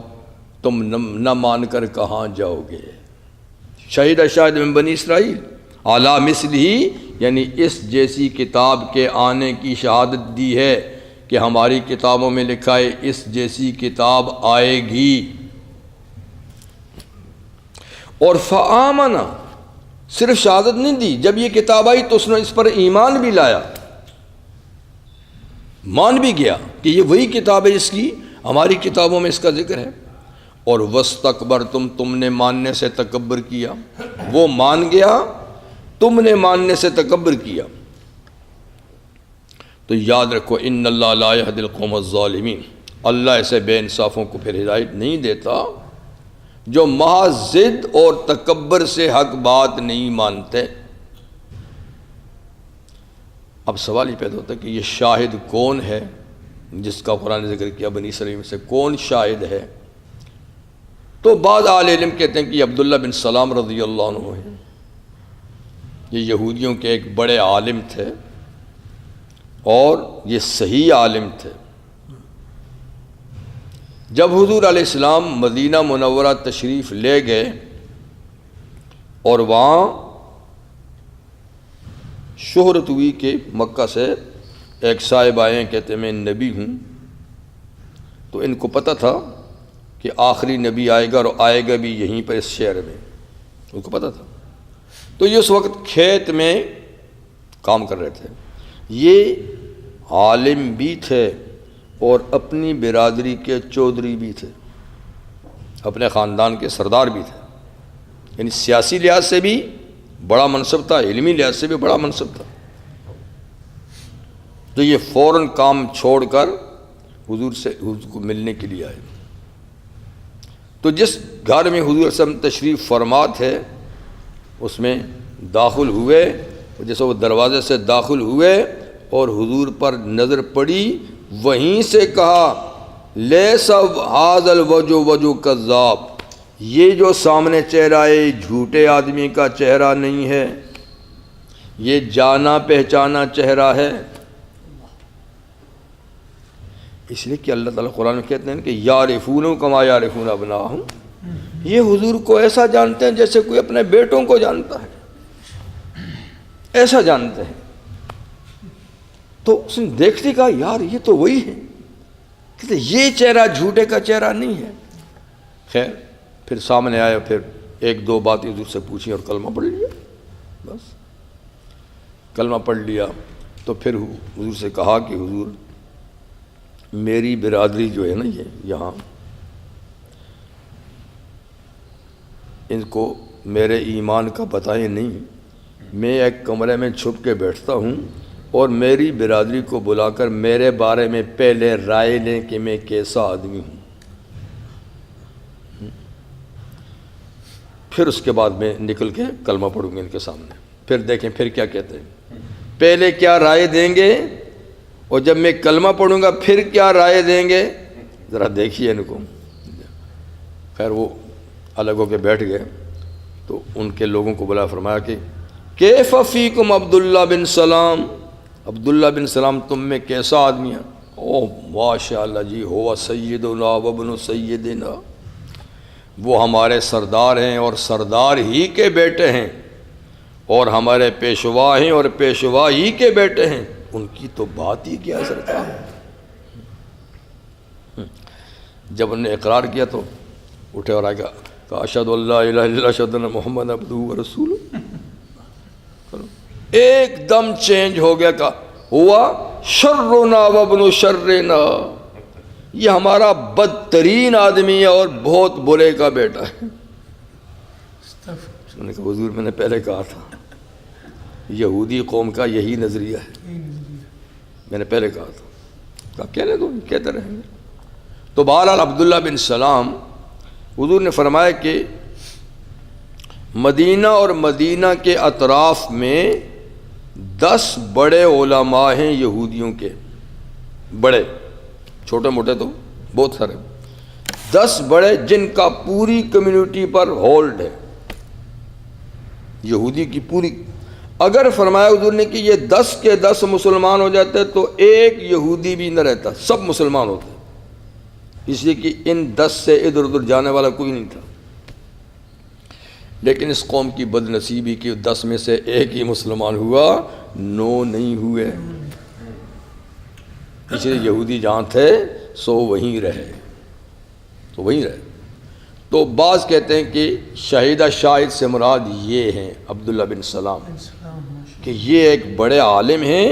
تم نہ مان کر کہاں جاؤ گے؟ شہید شاہد من بنی اسرائیل اعلیٰ مثل ہی، یعنی اس جیسی کتاب کے آنے کی شہادت دی ہے کہ ہماری کتابوں میں لکھا ہے اس جیسی کتاب آئے گی۔ اور فآمنا، صرف شہادت نہیں دی، جب یہ کتاب آئی تو اس نے اس پر ایمان بھی لایا، مان بھی گیا کہ یہ وہی کتاب ہے جس کی ہماری کتابوں میں اس کا ذکر ہے۔ اور وَاسْتَكْبَرْتُمْ، تم نے ماننے سے تکبر کیا، وہ مان گیا، تم نے ماننے سے تکبر کیا۔ تو یاد رکھو ان اللہ لا يهدي القوم الظالمین، اللہ ایسے بے انصافوں کو پھر ہدایت نہیں دیتا جو محض ضد اور تکبر سے حق بات نہیں مانتے۔ اب سوال یہ پیدا ہوتا ہے کہ یہ شاہد کون ہے جس کا قرآن نے ذکر کیا؟ بنی اسرائیل میں سے کون شاہد ہے؟ تو بعض اہل علم کہتے ہیں کہ یہ عبداللہ بن سلام رضی اللہ عنہ ہے، یہ یہودیوں کے ایک بڑے عالم تھے اور یہ صحیح عالم تھے۔ جب حضور علیہ السلام مدینہ منورہ تشریف لے گئے اور وہاں شہرت ہوئی کہ مکہ سے ایک صاحب آئے ہیں، کہتے میں نبی ہوں، تو ان کو پتہ تھا کہ آخری نبی آئے گا اور آئے گا بھی یہیں پر اس شہر میں، ان کو پتہ تھا۔ تو یہ اس وقت کھیت میں کام کر رہے تھے، یہ عالم بھی تھے اور اپنی برادری کے چودھری بھی تھے، اپنے خاندان کے سردار بھی تھے، یعنی سیاسی لحاظ سے بھی بڑا منصب تھا، علمی لحاظ سے بھی بڑا منصب تھا۔ تو یہ فوراً کام چھوڑ کر حضور کو ملنے کے لیے آئے۔ تو جس گھر میں حضور صلی اللہ علیہ وسلم تشریف فرما تھے اس میں داخل ہوئے، جیسے وہ دروازے سے داخل ہوئے اور حضور پر نظر پڑی، وہیں سے کہا لیس ھذا الوجہ وجہ کذاب، یہ جو سامنے چہرہ ہے جھوٹے آدمی کا چہرہ نہیں ہے، یہ جانا پہچانا چہرہ ہے۔ اس لیے کہ اللہ تعالیٰ قرآن میں کہتے ہیں کہ یعرفون کما یعرفون ابناءہم، یہ حضور کو ایسا جانتے ہیں جیسے کوئی اپنے بیٹوں کو جانتا ہے، ایسا جانتے ہیں۔ تو اس نے دیکھتے کہا یار یہ تو وہی ہے، کہتے یہ چہرہ جھوٹے کا چہرہ نہیں ہے۔ خیر پھر سامنے آیا، پھر ایک دو بات حضور سے پوچھی اور کلمہ پڑھ لیا، بس کلمہ پڑھ لیا۔ تو پھر حضور سے کہا کہ حضور میری برادری جو ہے نا یہاں، ان کو میرے ایمان کا بتائیں نہیں، میں ایک کمرے میں چھپ کے بیٹھتا ہوں اور میری برادری کو بلا کر میرے بارے میں پہلے رائے لیں کہ میں کیسا آدمی ہوں، پھر اس کے بعد میں نکل کے کلمہ پڑھوں گا ان کے سامنے، پھر دیکھیں پھر کیا کہتے ہیں، پہلے کیا رائے دیں گے اور جب میں کلمہ پڑھوں گا پھر کیا رائے دیں گے، ذرا دیکھیے ان کو۔ خیر وہ الگ ہو کے بیٹھ گئے، تو ان کے لوگوں کو بلا، فرمایا کہ کیف فیکم عبداللہ بن سلام، عبداللہ بن سلام تم میں کیسا آدمی ہے؟ اوہ ماشاء اللہ جی، ہوا سیدنا وابن سیدنا، وہ ہمارے سردار ہیں اور سردار ہی کے بیٹے ہیں، اور ہمارے پیشوا ہیں اور پیشوا ہی کے بیٹے ہیں، ان کی تو بات ہی کیا سرکار۔ جب انہوں نے اقرار کیا تو اٹھے اور آگے کہا اشہد ان لا الہ الا اللہ اشہد ان محمد عبدہ ورسولہ، ایک دم چینج ہو گیا، کہا ہوا شرنا وابن شرنا، یہ ہمارا بدترین آدمی ہے اور بہت برے کا بیٹا ہے۔ انہوں نے کہا حضور میں نے پہلے کہا تھا یہودی قوم کا یہی نظریہ ہے، میں نے پہلے کہا تھا. کہا کہنے دو، کہتے رہیں گے. تو بہرحال عبداللہ بن سلام، حضور نے فرمایا کہ مدینہ اور مدینہ کے اطراف میں 10 بڑے علماء ہیں یہودیوں کے، بڑے، چھوٹے موٹے تو بہت سارے، 10 بڑے جن کا پوری کمیونٹی پر ہولڈ ہے، یہودی کی پوری. اگر فرمایا حضور نے کہ یہ 10 کے 10 مسلمان ہو جاتے تو ایک یہودی بھی نہ رہتا، سب مسلمان ہوتے، اس لیے کہ ان 10 سے ادھر ادھر جانے والا کوئی نہیں تھا. لیکن اس قوم کی بد نصیبی کہ 10 میں سے ایک ہی مسلمان ہوا، 9 نہیں ہوئے. اس لیے یہودی جہاں تھے سو وہیں رہے، تو وہیں رہے. تو بعض کہتے ہیں کہ شہیدہ شاہد سے مراد یہ ہیں عبداللہ بن سلام، کہ یہ ایک بڑے عالم ہیں،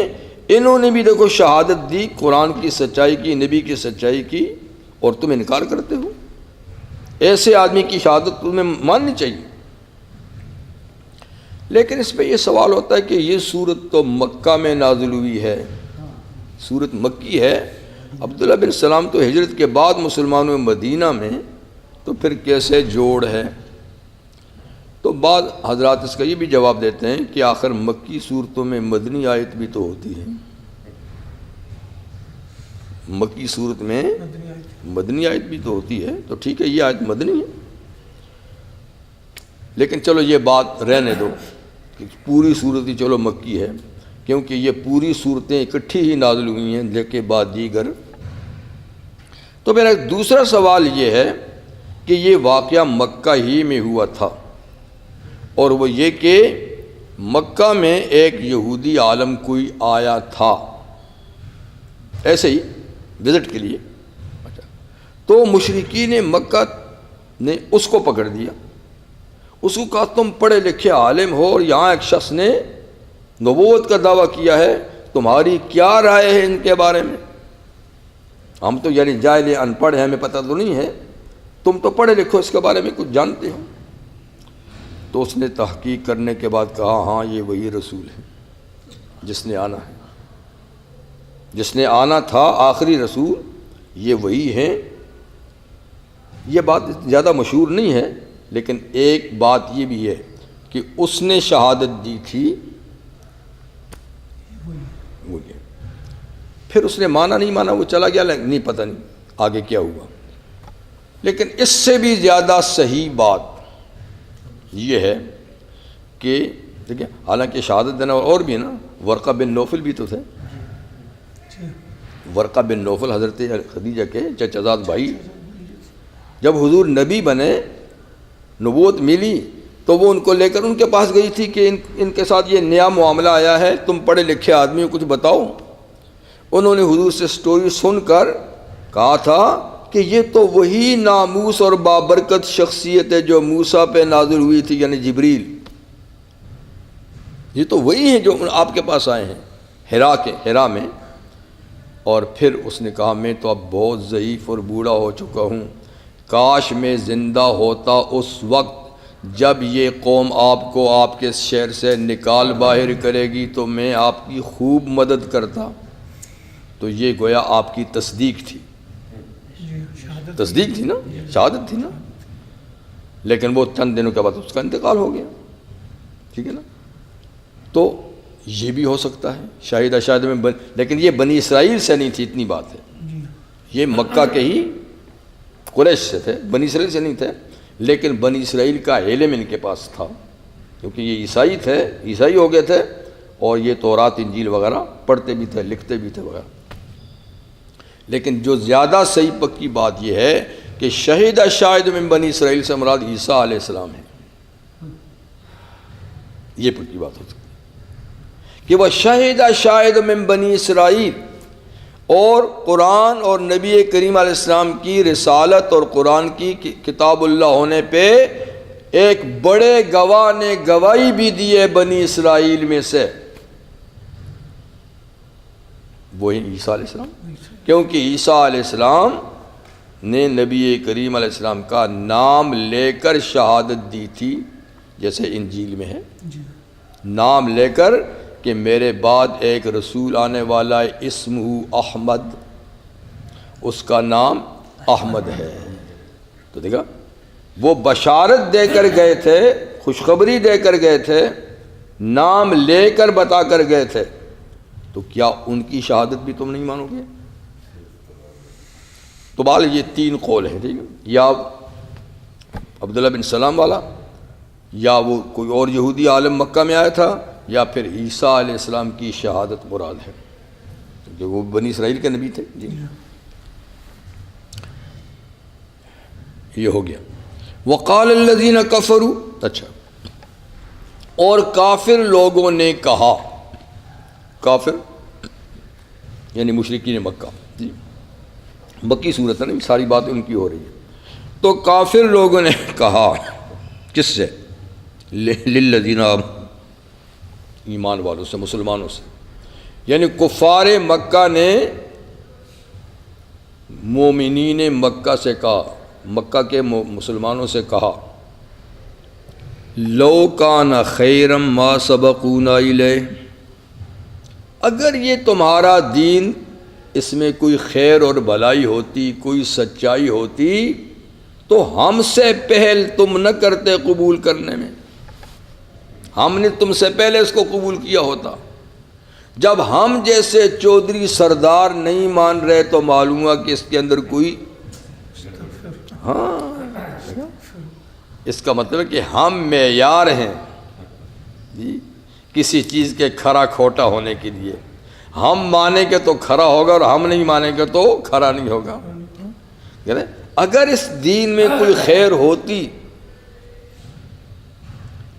انہوں نے بھی دیکھو شہادت دی، قرآن کی سچائی کی، نبی کی سچائی کی، اور تم انکار کرتے ہو. ایسے آدمی کی شہادت تمہیں ماننی چاہیے. لیکن اس پہ یہ سوال ہوتا ہے کہ یہ صورت تو مکہ میں نازل ہوئی ہے، صورت مکی ہے، عبداللہ بن سلام تو ہجرت کے بعد مسلمانوں میں مدینہ میں، تو پھر کیسے جوڑ ہے؟ تو بعض حضرات اس کا یہ بھی جواب دیتے ہیں کہ آخر مکی صورتوں میں مدنی آیت بھی تو ہوتی ہے، مکی صورت میں مدنی آیت بھی تو ہوتی ہے، تو ٹھیک ہے یہ آیت مدنی ہے. لیکن چلو یہ بات رہنے دو کہ پوری صورت ہی چلو مکی ہے، کیونکہ یہ پوری صورتیں اکٹھی ہی نازل ہوئی ہیں لیکن بعد دیگر. تو میرا دوسرا سوال یہ ہے کہ یہ واقعہ مکہ ہی میں ہوا تھا، اور وہ یہ کہ مکہ میں ایک یہودی عالم کوئی آیا تھا ایسے ہی وزٹ کے لیے. تو مشرکین مکہ نے اس کو پکڑ دیا، اس کو کہا تم پڑھے لکھے عالم ہو اور یہاں ایک شخص نے نبوت کا دعویٰ کیا ہے، تمہاری کیا رائے ہے ان کے بارے میں؟ ہم تو یعنی جاہل ان پڑھ ہیں، ہمیں پتہ تو نہیں ہے، تم تو پڑھے لکھو، اس کے بارے میں کچھ جانتے ہو. تو اس نے تحقیق کرنے کے بعد کہا ہاں یہ وہی رسول ہے جس نے آنا ہے، جس نے آنا تھا، آخری رسول یہ وہی ہیں. یہ بات زیادہ مشہور نہیں ہے، لیکن ایک بات یہ بھی ہے کہ اس نے شہادت دی تھی وہی. پھر اس نے مانا نہیں مانا وہ چلا گیا، نہیں پتہ نہیں آگے کیا ہوا. لیکن اس سے بھی زیادہ صحیح بات یہ ہے کہ دیکھیں، حالانکہ شہادت دینا اور بھی ہے نا، ورقہ بن نوفل بھی تو تھے. ورقہ بن نوفل حضرت خدیجہ کے چچا زاد بھائی، جب حضور نبی بنے، نبوت ملی، تو وہ ان کو لے کر ان کے پاس گئی تھی کہ ان کے ساتھ یہ نیا معاملہ آیا ہے، تم پڑھے لکھے آدمی کچھ بتاؤ. انہوں نے حضور سے سٹوری سن کر کہا تھا کہ یہ تو وہی ناموس اور بابرکت شخصیت ہے جو موسیٰ پہ نازل ہوئی تھی، یعنی جبریل. یہ تو وہی ہیں جو آپ کے پاس آئے ہیں ہرا میں. اور پھر اس نے کہا میں تو اب بہت ضعیف اور بوڑھا ہو چکا ہوں، کاش میں زندہ ہوتا اس وقت جب یہ قوم آپ کو آپ کے شہر سے نکال باہر کرے گی تو میں آپ کی خوب مدد کرتا. تو یہ گویا آپ کی تصدیق تھی، تصدیق تھی نا، شہادت تھی نا. لیکن وہ چند دنوں کے بعد اس کا انتقال ہو گیا، ٹھیک ہے نا. تو یہ بھی ہو سکتا ہے شاہدہ شاہد میں لیکن یہ بنی اسرائیل سے نہیں تھی، اتنی بات ہے. یہ مکہ کے ہی قریش سے تھے، بنی اسرائیل سے نہیں تھے. لیکن بنی اسرائیل کا علم ان کے پاس تھا، کیونکہ یہ عیسائی تھے، عیسائی ہو گئے تھے، اور یہ تورات انجیل وغیرہ پڑھتے بھی تھے، لکھتے بھی تھے وغیرہ. لیکن جو زیادہ صحیح پکی بات یہ ہے کہ شہیدہ شاہد من بنی اسرائیل سے مراد عیسیٰ علیہ السلام ہے. یہ پکی بات ہو سکتی ہے کہ وہ شہیدہ شاہد من بنی اسرائیل، اور قرآن اور نبی کریم علیہ السلام کی رسالت اور قرآن کی کتاب اللہ ہونے پہ ایک بڑے گواہ نے گواہی بھی دی ہے بنی اسرائیل میں سے، وہی عیسیٰ علیہ السلام. کیونکہ عیسیٰ علیہ السلام نے نبی کریم علیہ السلام کا نام لے کر شہادت دی تھی جیسے انجیل میں ہے، جی نام لے کر کہ میرے بعد ایک رسول آنے والا ہے، اسمہ احمد، اس کا نام احمد ہے۔ تو دیکھا وہ بشارت دے کر گئے تھے، خوشخبری دے کر گئے تھے، نام لے کر بتا کر گئے تھے، تو کیا ان کی شہادت بھی تم نہیں مانو گے؟ تو بال یہ 3 قول ہیں، ٹھیک ہے، یا عبداللہ بن سلام والا، یا وہ کوئی اور یہودی عالم مکہ میں آیا تھا، یا پھر عیسیٰ علیہ السلام کی شہادت مراد ہے، جو وہ بنی اسرائیل کے نبی تھے۔ جی یہ ہو گیا۔ وقال الذین کفروا، اچھا، اور کافر لوگوں نے کہا، کافر یعنی مشرکین مکہ، جی مکی صورت ہے نا، ساری باتیں ان کی ہو رہی ہیں۔ تو کافر لوگوں نے کہا، کس سے؟ للذین ایمان والوں سے، مسلمانوں سے، یعنی کفار مکہ نے مومنین مکہ سے کہا، مکہ کے مسلمانوں سے کہا، لو کان خیرا ما سبقونا الیہ، اگر یہ تمہارا دین اس میں کوئی خیر اور بھلائی ہوتی، کوئی سچائی ہوتی، تو ہم سے پہل تم نہ کرتے قبول کرنے میں، ہم نے تم سے پہلے اس کو قبول کیا ہوتا۔ جب ہم جیسے چودھری سردار نہیں مان رہے تو معلوم ہوا کہ اس کے اندر کوئی، ہاں اس کا مطلب ہے کہ ہم معیار ہیں جی کسی چیز کے کھرا کھوٹا ہونے کے لیے، ہم مانیں گے تو کھرا ہوگا اور ہم نہیں مانیں گے تو کھرا نہیں ہوگا۔ اگر اس دین میں کوئی خیر ہوتی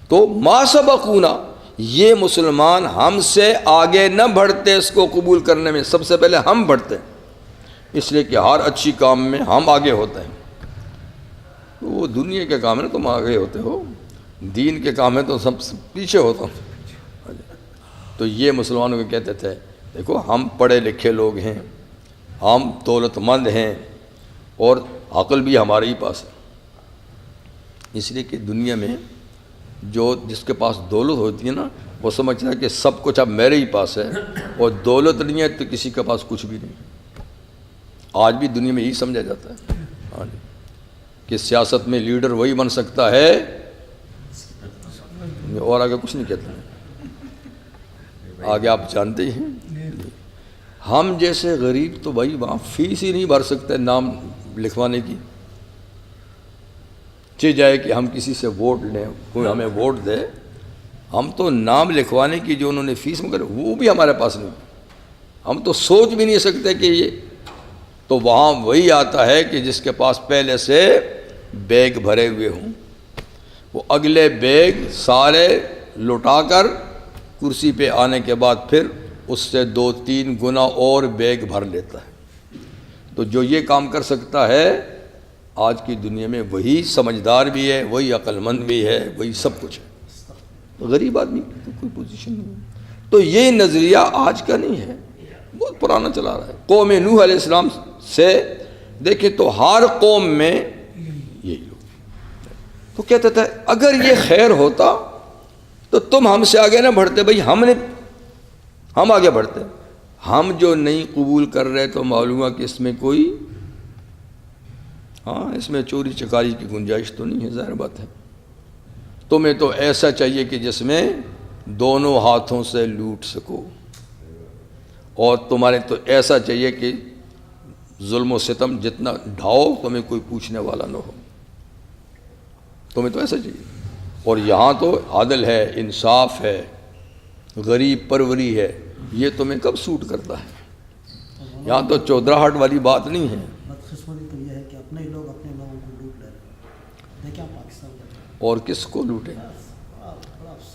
تو ما سبقونا، یہ مسلمان ہم سے آگے نہ بڑھتے اس کو قبول کرنے میں، سب سے پہلے ہم بڑھتے، اس لیے کہ ہر اچھی کام میں ہم آگے ہوتے ہیں۔ وہ دنیا کے کام ہے نا، تم آگے ہوتے ہو، دین کے کام ہے تو سب پیچھے ہوتا ہوں۔ تو یہ مسلمانوں کو کہتے تھے دیکھو ہم پڑھے لکھے لوگ ہیں، ہم دولت مند ہیں، اور عقل بھی ہمارے ہی پاس ہے، اس لیے کہ دنیا میں جس کے پاس دولت ہوتی ہے نا، وہ سمجھتا ہے کہ سب کچھ اب میرے ہی پاس ہے، اور دولت نہیں ہے تو کسی کے پاس کچھ بھی نہیں۔ آج بھی دنیا میں یہی سمجھا جاتا ہے کہ سیاست میں لیڈر وہی بن سکتا ہے، اور آگے کچھ نہیں کہتے ہیں، آگے آپ جانتے ہی ہیں۔ ہم جیسے غریب تو بھائی وہاں فیس ہی نہیں بھر سکتے نام لکھوانے کی، چاہے جائے کہ ہم کسی سے ووٹ لیں، کوئی ہمیں ووٹ دے، ہم تو نام لکھوانے کی جو انہوں نے فیس مگر وہ بھی ہمارے پاس نہیں، ہم تو سوچ بھی نہیں سکتے کہ یہ، تو وہاں وہی آتا ہے کہ جس کے پاس پہلے سے بیگ بھرے ہوئے ہوں، وہ اگلے بیگ سارے لٹا کر کرسی پہ آنے کے بعد پھر اس سے 2-3 گنا اور بیگ بھر لیتا ہے۔ تو جو یہ کام کر سکتا ہے آج کی دنیا میں، وہی سمجھدار بھی ہے، وہی عقل مند بھی ہے، وہی سب کچھ ہے، غریب آدمی کی کوئی پوزیشن نہیں ہے۔ تو یہ نظریہ آج کا نہیں ہے، بہت پرانا چلا رہا ہے۔ قوم نوح علیہ السلام سے دیکھیں تو ہر قوم میں یہی لوگ تو کہتے تھے اگر یہ خیر ہوتا تو تم ہم سے آگے نہ بڑھتے، بھائی ہم آگے بڑھتے، ہم جو نہیں قبول کر رہے تو معلوم ہے کہ اس میں کوئی، اس میں چوری چکاری کی گنجائش تو نہیں ہے، ظاہر بات ہے۔ تمہیں تو ایسا چاہیے کہ جس میں دونوں ہاتھوں سے لوٹ سکو، اور تمہارے تو ایسا چاہیے کہ ظلم و ستم جتنا ڈھاؤ تمہیں کوئی پوچھنے والا نہ ہو، تمہیں تو ایسا چاہیے۔ اور یہاں تو عدل ہے، انصاف ہے، غریب پروری ہے، یہ تمہیں کب سوٹ کرتا ہے؟ یہاں تو چودراہٹ والی بات نہیں ہے۔ بدقسمتی تو یہ ہے کہ اپنے لوگ اپنے لوگوں کو لوٹ لے رہے ہیں، دیکھیں پاکستان میں، اور کس کو لوٹیں؟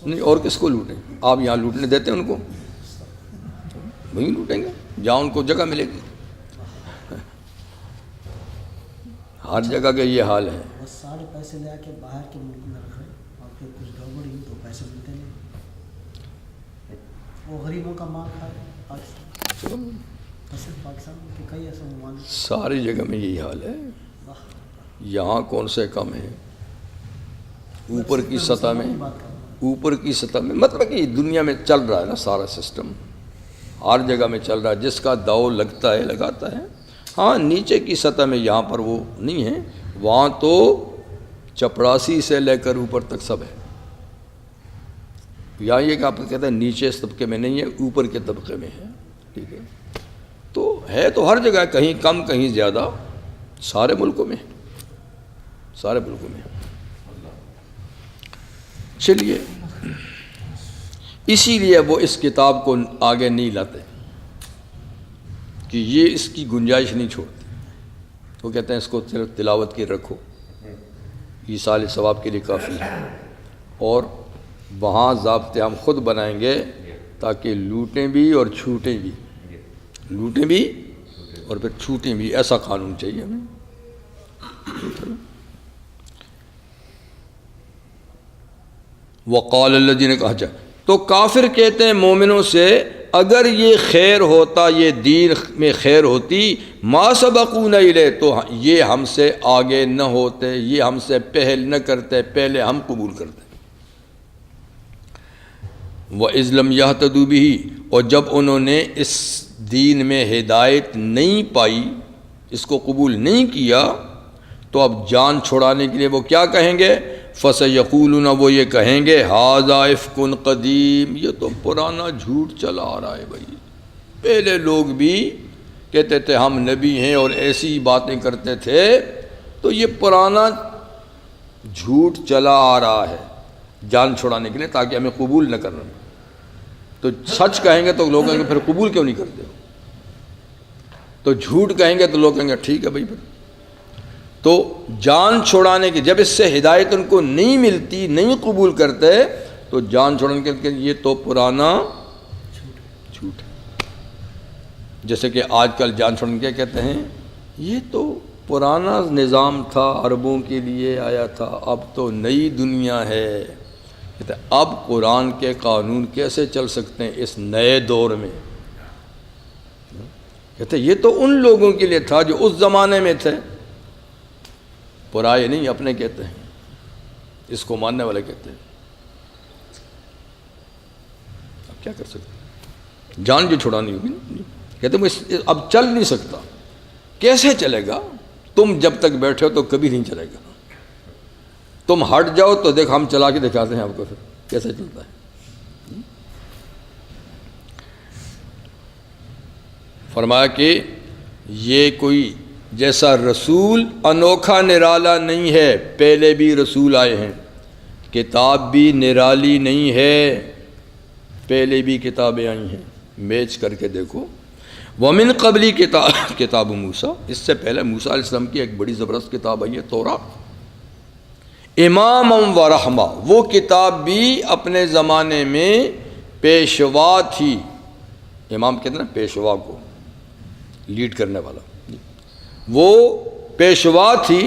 نہیں، اور کس کو لوٹیں؟ آپ یہاں لوٹنے دیتے ہیں ان کو؟ وہیں لوٹیں گے جہاں ان کو جگہ ملے گی، ہر جگہ کا یہ حال ہے۔ بس سارے پیسے لے کے باہر کے ملک میں رکھ رہے ہیں، اور پھر کچھ گڑبڑ ہوئی تو پیسے ملتے نہیں، وہ غریبوں کا مال کھا رہے ہیں پاکستان، صرف پاکستان کے کئی ایسے ممالک، ساری جگہ میں یہی حال ہے، یہاں کون سے کم ہیں؟ اوپر کی سطح میں، اوپر کی سطح میں مطلب کہ دنیا میں چل رہا ہے نا سارا سسٹم، ہر جگہ میں چل رہا ہے، جس کا داؤ لگتا ہے لگاتا ہے۔ ہاں نیچے کی سطح میں یہاں پر وہ نہیں ہے، وہاں تو چپڑاسی سے لے کر اوپر تک سب ہے۔ یہاں یہ کہ آپ کہتے ہیں نیچے اس طبقے میں نہیں ہے، اوپر کے طبقے میں ہے، ٹھیک ہے۔ تو ہے تو ہر جگہ، کہیں کم کہیں زیادہ، سارے ملکوں میں، سارے ملکوں میں۔ چلیے، اسی لیے وہ اس کتاب کو آگے نہیں لاتے کہ یہ اس کی گنجائش نہیں چھوڑتے، وہ کہتے ہیں اس کو صرف تلاوت کی رکھو، ایصال ثواب کے لیے کافی ہے، اور وہاں ضابطے ہم خود بنائیں گے تاکہ لوٹیں بھی اور چھوٹیں بھی، لوٹیں بھی اور پھر چھوٹیں بھی، ایسا قانون چاہیے ہمیں۔ وقال الذین، کہا جائے تو کافر کہتے ہیں مومنوں سے اگر یہ خیر ہوتا، یہ دین میں خیر ہوتی، ما سبقونا الیہ، تو یہ ہم سے آگے نہ ہوتے، یہ ہم سے پہل نہ کرتے، پہلے ہم قبول کرتے۔ وَإِذْ لَمْ يَهْتَدُوا بِهِ، اور جب انہوں نے اس دین میں ہدایت نہیں پائی، اس کو قبول نہیں کیا، تو اب جان چھڑانے کے لیے وہ کیا کہیں گے؟ فَسَيَقُولُونَ، وہ یہ کہیں گے هَذَا إِفْكٌ قَدِيمٌ، یہ تو پرانا جھوٹ چلا آ رہا ہے بھائی، پہلے لوگ بھی کہتے تھے ہم نبی ہیں اور ایسی باتیں کرتے تھے، تو یہ پرانا جھوٹ چلا آ رہا ہے جان چھڑانے کے لیے تاکہ ہمیں قبول نہ کرنا۔ تو سچ کہیں گے تو لوگ کہیں گے پھر قبول کیوں نہیں کرتے، تو جھوٹ کہیں گے تو لوگ کہیں گے ٹھیک ہے بھائی۔ پھر تو جان چھڑانے کی، جب اس سے ہدایت ان کو نہیں ملتی، نہیں قبول کرتے، تو جان چھوڑنے کے لیے یہ تو پرانا جھوٹ ہے۔ جیسے کہ آج کل جان چھوڑنے کے کہتے ہیں یہ تو پرانا نظام تھا، عربوں کے لیے آیا تھا، اب تو نئی دنیا ہے، کہتے ہیں اب قرآن کے قانون کیسے چل سکتے ہیں اس نئے دور میں؟ کہتے ہیں یہ تو ان لوگوں کے لیے تھا جو اس زمانے میں تھے، پرائے نہیں اپنے کہتے ہیں، اس کو ماننے والے کہتے ہیں۔ اب کیا کر سکتے ہیں؟ جان جو چھڑانی ہوگی، کہتے ہیں اب چل نہیں سکتا، کیسے چلے گا؟ تم جب تک بیٹھے ہو تو کبھی نہیں چلے گا، تم ہٹ جاؤ تو دیکھ ہم چلا کے دکھاتے ہیں آپ کو پھر کیسے چلتا ہے۔ فرمایا کہ یہ کوئی جیسا رسول انوکھا نرالا نہیں ہے، پہلے بھی رسول آئے ہیں، کتاب بھی نرالی نہیں ہے، پہلے بھی کتابیں آئی ہیں، میچ کر کے دیکھو۔ وَمِن قبلی کتاب موسیٰ، اس سے پہلے موسیٰ علیہ السلام کی ایک بڑی زبردست کتاب آئی ہے تورات، امام و رحمہ، وہ کتاب بھی اپنے زمانے میں پیشوا تھی، امام کہتے ہیں نا پیشوا کو، لیڈ کرنے والا، وہ پیشوا تھی،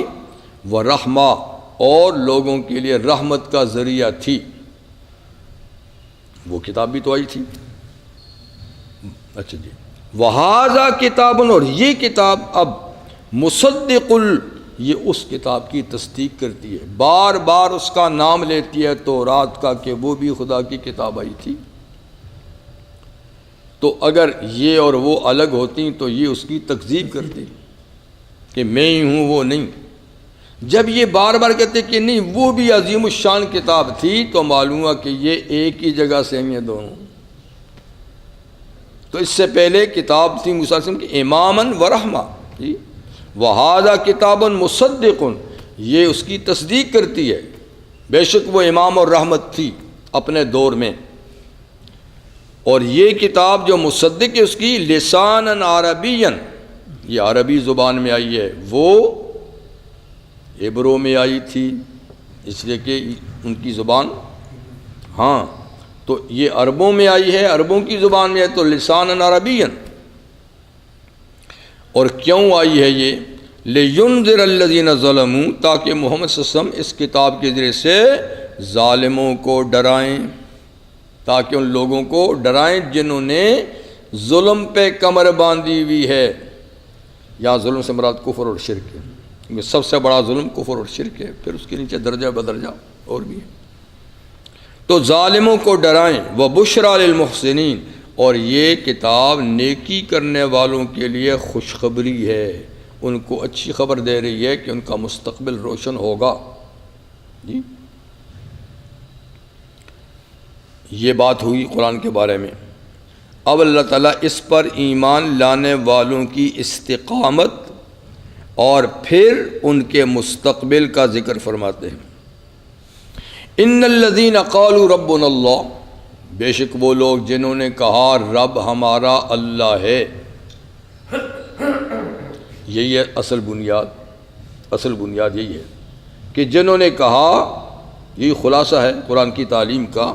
وہ رحمہ، اور لوگوں کے لیے رحمت کا ذریعہ تھی، وہ کتاب بھی تو آئی تھی۔ اچھا جی، وَهَذَا کتاب، اور یہ کتاب اب مصدق یہ اس کتاب کی تصدیق کرتی ہے، بار بار اس کا نام لیتی ہے تورات کا کہ وہ بھی خدا کی کتاب آئی تھی۔ تو اگر یہ اور وہ الگ ہوتی تو یہ اس کی تکذیب کرتی کہ میں ہی ہوں وہ نہیں۔ جب یہ بار بار کہتے کہ نہیں وہ بھی عظیم الشان کتاب تھی، تو معلوم ہوا کہ یہ ایک ہی جگہ سے ہیں یہ دونوں۔ تو اس سے پہلے کتاب تھی موسیٰ علیہ السلام کی اماماً و رحمہ، وَهَذَا کتاب مصدق، یہ اس کی تصدیق کرتی ہے، بے شک وہ امام اور رحمت تھی اپنے دور میں۔ اور یہ کتاب جو مصدق ہے اس کی لساناً عربیاً، یہ عربی زبان میں آئی ہے، وہ عبروں میں آئی تھی اس لیے کہ ان کی زبان، ہاں تو یہ عربوں میں آئی ہے، عربوں کی زبان میں ہے تو لساناً عربیاً۔ اور کیوں آئی ہے یہ؟ لِيُنذِرَ الَّذِينَ ظَلَمُوا، تاکہ محمد صلی اللہ علیہ وسلم اس کتاب کے ذریعے سے ظالموں کو ڈرائیں، تاکہ ان لوگوں کو ڈرائیں جنہوں نے ظلم پہ کمر باندھی ہوئی ہے۔ یہاں ظلم سے مراد کفر اور شرک ہے، کیونکہ سب سے بڑا ظلم کفر اور شرک ہے، پھر اس کے نیچے درجہ بدرجہ اور بھی تو ظالموں کو ڈرائیں وبشریٰ للمحسنین، اور یہ کتاب نیکی کرنے والوں کے لیے خوشخبری ہے، ان کو اچھی خبر دے رہی ہے کہ ان کا مستقبل روشن ہوگا۔ جی یہ بات ہوئی قرآن کے بارے میں۔ اب اللہ تعالیٰ اس پر ایمان لانے والوں کی استقامت اور پھر ان کے مستقبل کا ذکر فرماتے ہیں۔ ان الذین قالوا ربنا اللہ، بے شک وہ لوگ جنہوں نے کہا رب ہمارا اللہ ہے۔ یہی ہے اصل بنیاد یہی ہے کہ جنہوں نے کہا، یہی خلاصہ ہے قرآن کی تعلیم کا،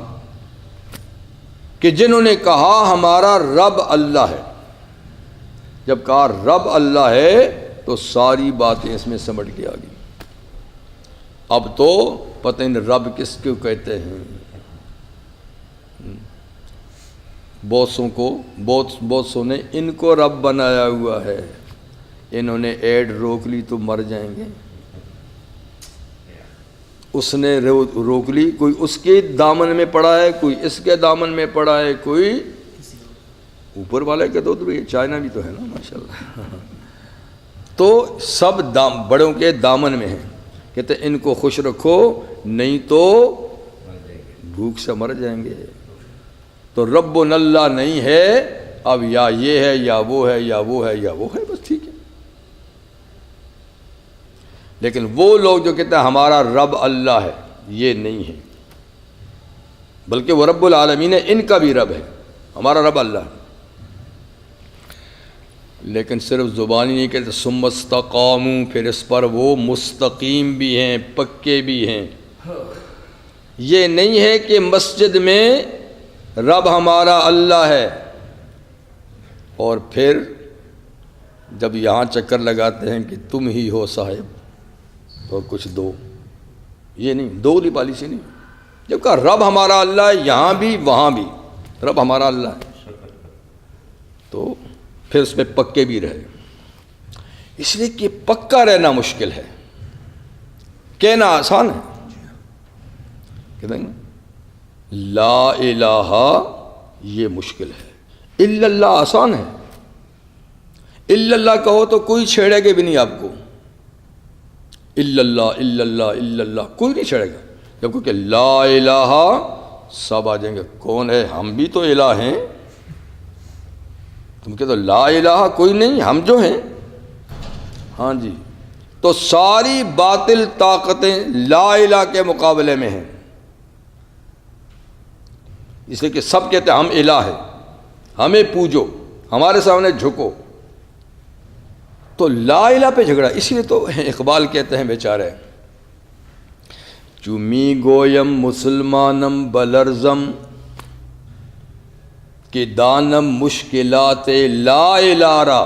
کہ جنہوں نے کہا ہمارا رب اللہ ہے۔ جب کہا رب اللہ ہے تو ساری باتیں اس میں سمٹ کے آ گئی۔ اب تو پتہ نہیں رب کس کو کہتے ہیں۔ بہت سو نے ان کو رب بنایا ہوا ہے، انہوں نے ایڈ روک لی تو مر جائیں گے۔ اس نے روک لی، کوئی اس کے دامن میں پڑا ہے، کوئی اس کے دامن میں پڑا ہے، کوئی اوپر والے کے تو بھی، چائنا بھی تو ہے نا ماشاءاللہ۔ تو سب بڑوں کے دامن میں ہیں، کہتے ان کو خوش رکھو نہیں تو بھوک سے مر جائیں گے۔ تو رب اللہ نہیں ہے، اب یا یہ ہے یا وہ ہے یا وہ ہے یا وہ ہے، بس ٹھیک ہے۔ لیکن وہ لوگ جو کہتے ہیں ہمارا رب اللہ ہے، یہ نہیں ہے، بلکہ وہ رب العالمین ہے، ان کا بھی رب ہے، ہمارا رب اللہ ہے۔ لیکن صرف زبانی نہیں کہتے، ثم استقاموا، پھر اس پر وہ مستقیم بھی ہیں، پکے بھی ہیں۔ یہ نہیں ہے کہ مسجد میں رب ہمارا اللہ ہے اور پھر جب یہاں چکر لگاتے ہیں کہ تم ہی ہو صاحب اور کچھ دو، یہ نہیں، دو والی پالیسی نہیں۔ جب کہا رب ہمارا اللہ ہے، یہاں بھی وہاں بھی رب ہمارا اللہ ہے، تو پھر اس پہ پکے بھی رہے۔ اس لیے کہ پکا رہنا مشکل ہے، کہنا آسان ہے۔ کہتے ہیں لا الہ، یہ مشکل ہے۔ الا اللہ آسان ہے، الا اللہ کہو تو کوئی چھیڑے گا بھی نہیں آپ کو۔ الا اللہ الا اللہ الا اللہ، کوئی نہیں چھیڑے گا۔ جب کہ لا الہ، سب آ جائیں گے، کون ہے؟ ہم بھی تو الہ ہیں۔ تم کہتے لا الہ کوئی نہیں، ہم جو ہیں، ہاں جی، تو ساری باطل طاقتیں لا الہ کے مقابلے میں ہیں۔ اس لیے کہ سب کہتے ہیں ہم الہ ہیں، ہمیں پوجو، ہمارے سامنے جھکو، تو لا الہ پہ جھگڑا۔ اسی لیے تو اقبال کہتے ہیں بیچارے، چمی گویم مسلمانم بلرزم کہ دانم مشکلات لا الہ را،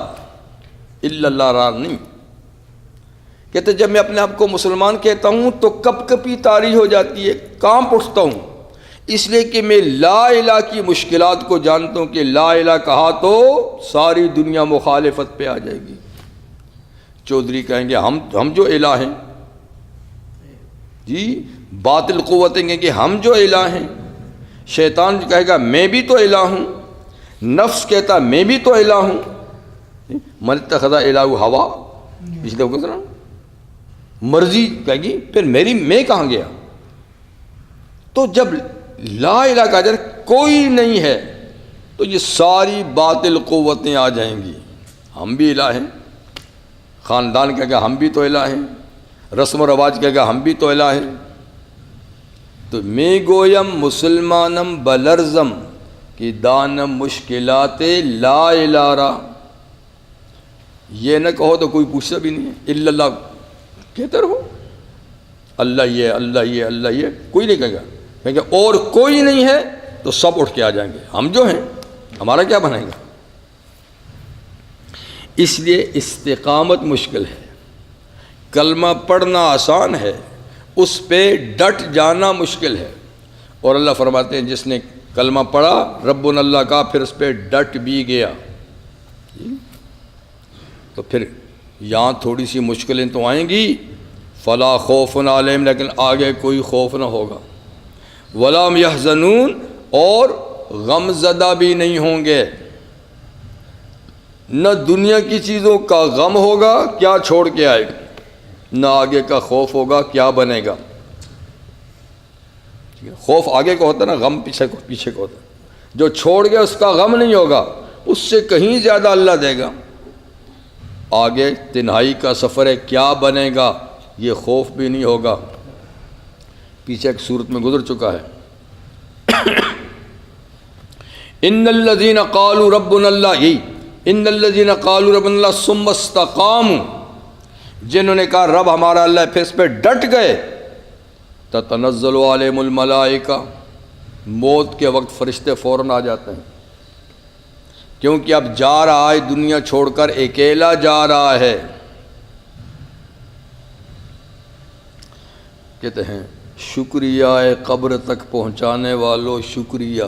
الا اللہ را نہیں۔ کہتے جب میں اپنے آپ کو مسلمان کہتا ہوں تو کب کبھی طاری ہو جاتی ہے، کانپ اٹھتا ہوں، اس لیے کہ میں لا الہ کی مشکلات کو جانتا ہوں کہ لا الہ کہا تو ساری دنیا مخالفت پہ آ جائے گی۔ چودھری کہیں گے ہم جو الہ ہیں، جی باطل قوتیں کہیں کہ ہم جو الہ ہیں، شیطان کہے گا میں بھی تو الہ ہوں، نفس کہتا میں بھی تو الہ ہوں، من اتخذ الہ ہوا، اس لیے مرضی کہے گی، پھر میں کہاں گیا؟ تو جب لا الہ کا جب کوئی نہیں ہے تو یہ ساری باطل قوتیں آ جائیں گی۔ ہم بھی الہ ہیں، خاندان کہے گا ہم بھی تو الہ ہیں، رسم و رواج کہے گا ہم بھی تو الہ ہیں۔ تو میں گویم مسلمانم بلرزم کہ دانم مشکلات لا الہ را، یہ نہ کہو تو کوئی پوچھتا بھی نہیں ہے، الا اللہ کہتے رہو، اللہ یہ اللہ یہ اللہ یہ، کوئی نہیں کہے گا، کہیں گے اور کوئی نہیں ہے تو سب اٹھ کے آ جائیں گے، ہم جو ہیں ہمارا کیا بنائے گا؟ اس لیے استقامت مشکل ہے، کلمہ پڑھنا آسان ہے، اس پہ ڈٹ جانا مشکل ہے۔ اور اللہ فرماتے ہیں جس نے کلمہ پڑھا رب اللہ کا، پھر اس پہ ڈٹ بھی گیا، تو پھر یہاں تھوڑی سی مشکلیں تو آئیں گی، فلا خوف علیہم، لیکن آگے کوئی خوف نہ ہوگا، ولا هم یحزنون، اور غم زدہ بھی نہیں ہوں گے، نہ دنیا کی چیزوں کا غم ہوگا کیا چھوڑ کے آئے گا، نہ آگے کا خوف ہوگا کیا بنے گا۔ خوف آگے کو ہوتا ہے نا، غم پیچھے کو ہوتا ہے، جو چھوڑ گیا اس کا غم نہیں ہوگا، اس سے کہیں زیادہ اللہ دے گا۔ آگے تنہائی کا سفر ہے، کیا بنے گا یہ خوف بھی نہیں ہوگا۔ پیچھے ایک صورت میں گزر چکا ہے، ان الذین قالوا ربنا اللہ، یہی ان الذین قالوا ربنا اللہ ثم استقاموا، جنہوں نے کہا رب ہمارا اللہ ہے، پھر اس پہ ڈٹ گئے، تتنزل علیہم الملائکہ، موت کے وقت فرشتے فوراً آ جاتے ہیں، کیونکہ اب جا رہا ہے دنیا چھوڑ کر، اکیلا جا رہا ہے۔ کہتے ہیں شکریہ قبر تک پہنچانے والوں شکریہ،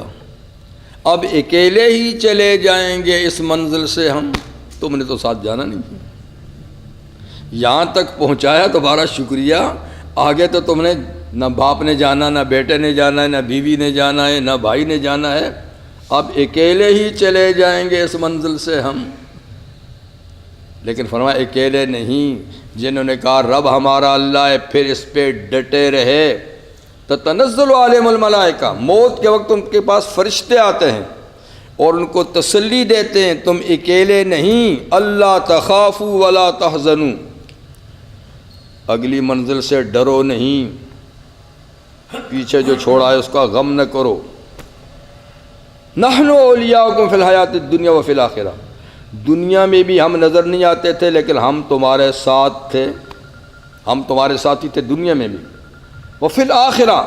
اب اکیلے ہی چلے جائیں گے اس منزل سے ہم، تم نے تو ساتھ جانا نہیں، یہاں تک پہنچایا تمہارا شکریہ، آگے تو تم نے نہ باپ نے جانا، نہ بیٹے نے جانا ہے، نہ بیوی نے جانا ہے، نہ بھائی نے جانا ہے، اب اکیلے ہی چلے جائیں گے اس منزل سے ہم۔ لیکن فرمایا اکیلے نہیں، جنہوں نے کہا رب ہمارا اللہ ہے، پھر اس پہ ڈٹے رہے، تتنزل علیہم الملائکہ، موت کے وقت ان کے پاس فرشتے آتے ہیں اور ان کو تسلی دیتے ہیں تم اکیلے نہیں، اللہ تخافوا ولا تحزنوا، اگلی منزل سے ڈرو نہیں، پیچھے جو چھوڑا ہے اس کا غم نہ کرو، نحن اولیاؤکم فی الحیات الدنیا وفی الآخرہ، دنیا میں بھی ہم نظر نہیں آتے تھے لیکن ہم تمہارے ساتھ تھے، ہم تمہارے ساتھی تھے دنیا میں بھی، وفی الآخرہ،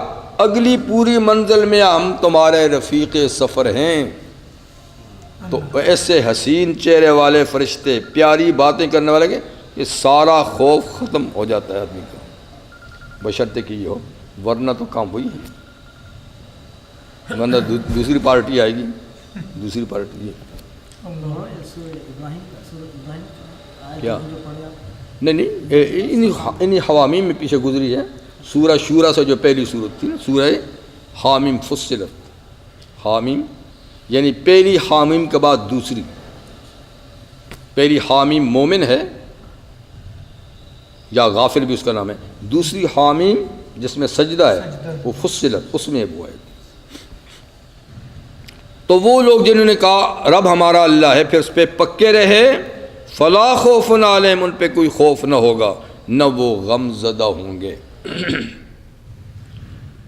اگلی پوری منزل میں ہم تمہارے رفیق سفر ہیں۔ تو ایسے حسین چہرے والے فرشتے، پیاری باتیں کرنے والے، کہ سارا خوف ختم ہو جاتا ہے آدمی کا، بشرطے کہ یہ ہو، ورنہ تو کام وہی ہے، ورنہ دوسری پارٹی آئے گی، دوسری پارٹی ہے کیا، نہیں انہی حوامیم میں پیچھے گزری ہے، سورہ شورا سے جو پہلی صورت تھی نا، سورہ حامیم فصلت، حامیم یعنی پہلی حامیم کے بعد دوسری، پہلی حامیم مومن ہے یا غافل بھی اس کا نام ہے، دوسری حامیم جس میں سجدہ ہے وہ فصلت، اس میں وہ ہے۔ تو وہ لوگ جنہوں نے کہا رب ہمارا اللہ ہے، پھر اس پہ پکے رہے، فلا خوف علیہم، ان پہ کوئی خوف نہ ہوگا، نہ وہ غم زدہ ہوں گے۔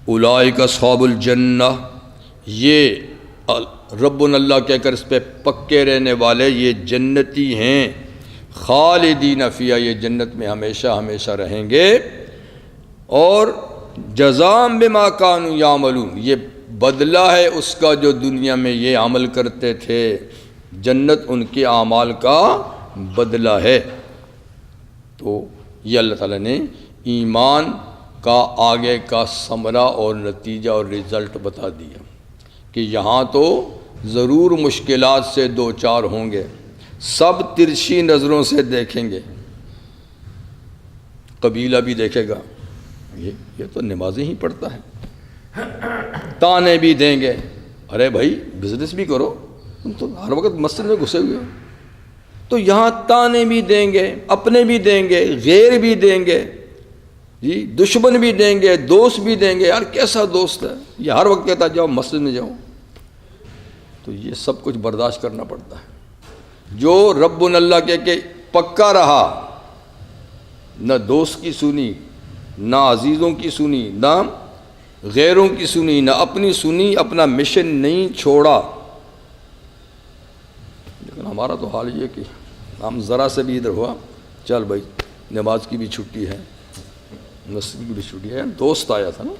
اولئک اصحاب الجنہ، یہ ربنا اللہ کہہ کر اس پہ پکے رہنے والے یہ جنتی ہیں، خالدین فیہا، یہ جنت میں ہمیشہ ہمیشہ رہیں گے، اور جزاء بما کانوا یعملون، یہ بدلہ ہے اس کا جو دنیا میں یہ عمل کرتے تھے، جنت ان کے اعمال کا بدلہ ہے۔ تو یہ اللہ تعالیٰ نے ایمان کا آگے کا ثمرہ اور نتیجہ اور رزلٹ بتا دیا کہ یہاں تو ضرور مشکلات سے دو چار ہوں گے، سب ترچھی نظروں سے دیکھیں گے، قبیلہ بھی دیکھے گا یہ تو نمازیں ہی پڑھتا ہے، تانے بھی دیں گے، ارے بھائی بزنس بھی کرو، تم تو ہر وقت مسجد میں گھسے ہوئے ہو، تو یہاں تانے بھی دیں گے، اپنے بھی دیں گے، غیر بھی دیں گے، جی دشمن بھی دیں گے، دوست بھی دیں گے، یار کیسا دوست ہے یہ ہر وقت کہتا جاؤ مسجد میں جاؤ، تو یہ سب کچھ برداشت کرنا پڑتا ہے۔ جو رب اللہ کہہ کے پکا رہا، نہ دوست کی سنی، نہ عزیزوں کی سنی، نہ غیروں کی سنی، نہ اپنی سنی، اپنا مشن نہیں چھوڑا۔ لیکن ہمارا تو حال یہ کہ ہم ذرا سے بھی ادھر ہوا، چل بھائی نماز کی بھی چھٹی ہے، مسجد کی بھی چھٹی ہے، دوست آیا تھا نا،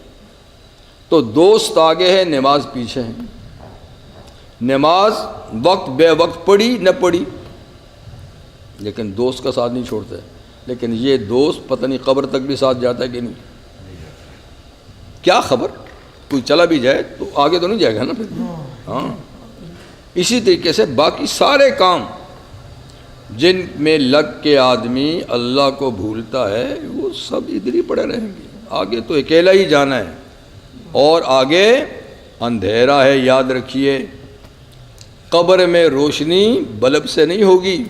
تو دوست آگے ہے، نماز پیچھے ہے، نماز وقت بے وقت پڑھی نہ پڑھی لیکن دوست کا ساتھ نہیں چھوڑتے، لیکن یہ دوست پتہ نہیں قبر تک بھی ساتھ جاتا ہے کہ نہیں، کیا خبر، کوئی چلا بھی جائے تو آگے تو نہیں جائے گا نا پھر۔ ہاں اسی طریقے سے باقی سارے کام جن میں لگ کے آدمی اللہ کو بھولتا ہے وہ سب ادھر ہی پڑے رہیں گے. آگے تو اکیلا ہی جانا ہے اور آگے اندھیرا ہے. یاد رکھیے قبر میں روشنی بلب سے نہیں ہوگی.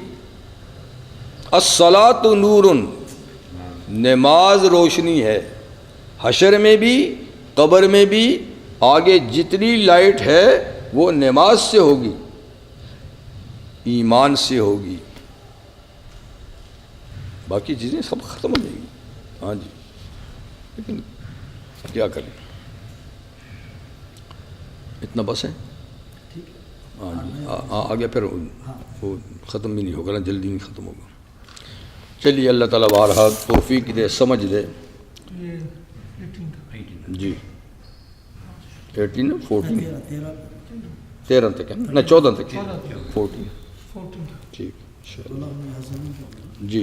الصلاۃ نور، نماز روشنی ہے. حشر میں بھی قبر میں بھی آگے جتنی لائٹ ہے وہ نماز سے ہوگی، ایمان سے ہوگی. باقی چیزیں سب ختم ہو جائیں گی. ہاں جی، لیکن کیا کریں، اتنا بس ہے. ہاں جی، آگے پھر وہ ختم بھی نہیں ہوگا نا، جلدی نہیں ختم ہوگا. چلیے اللہ تعالیٰ بہرحال توفیق دے، سمجھ دے. جی 18 14 13 تک ہے نا، 14 تک 14 ٹھیک. جی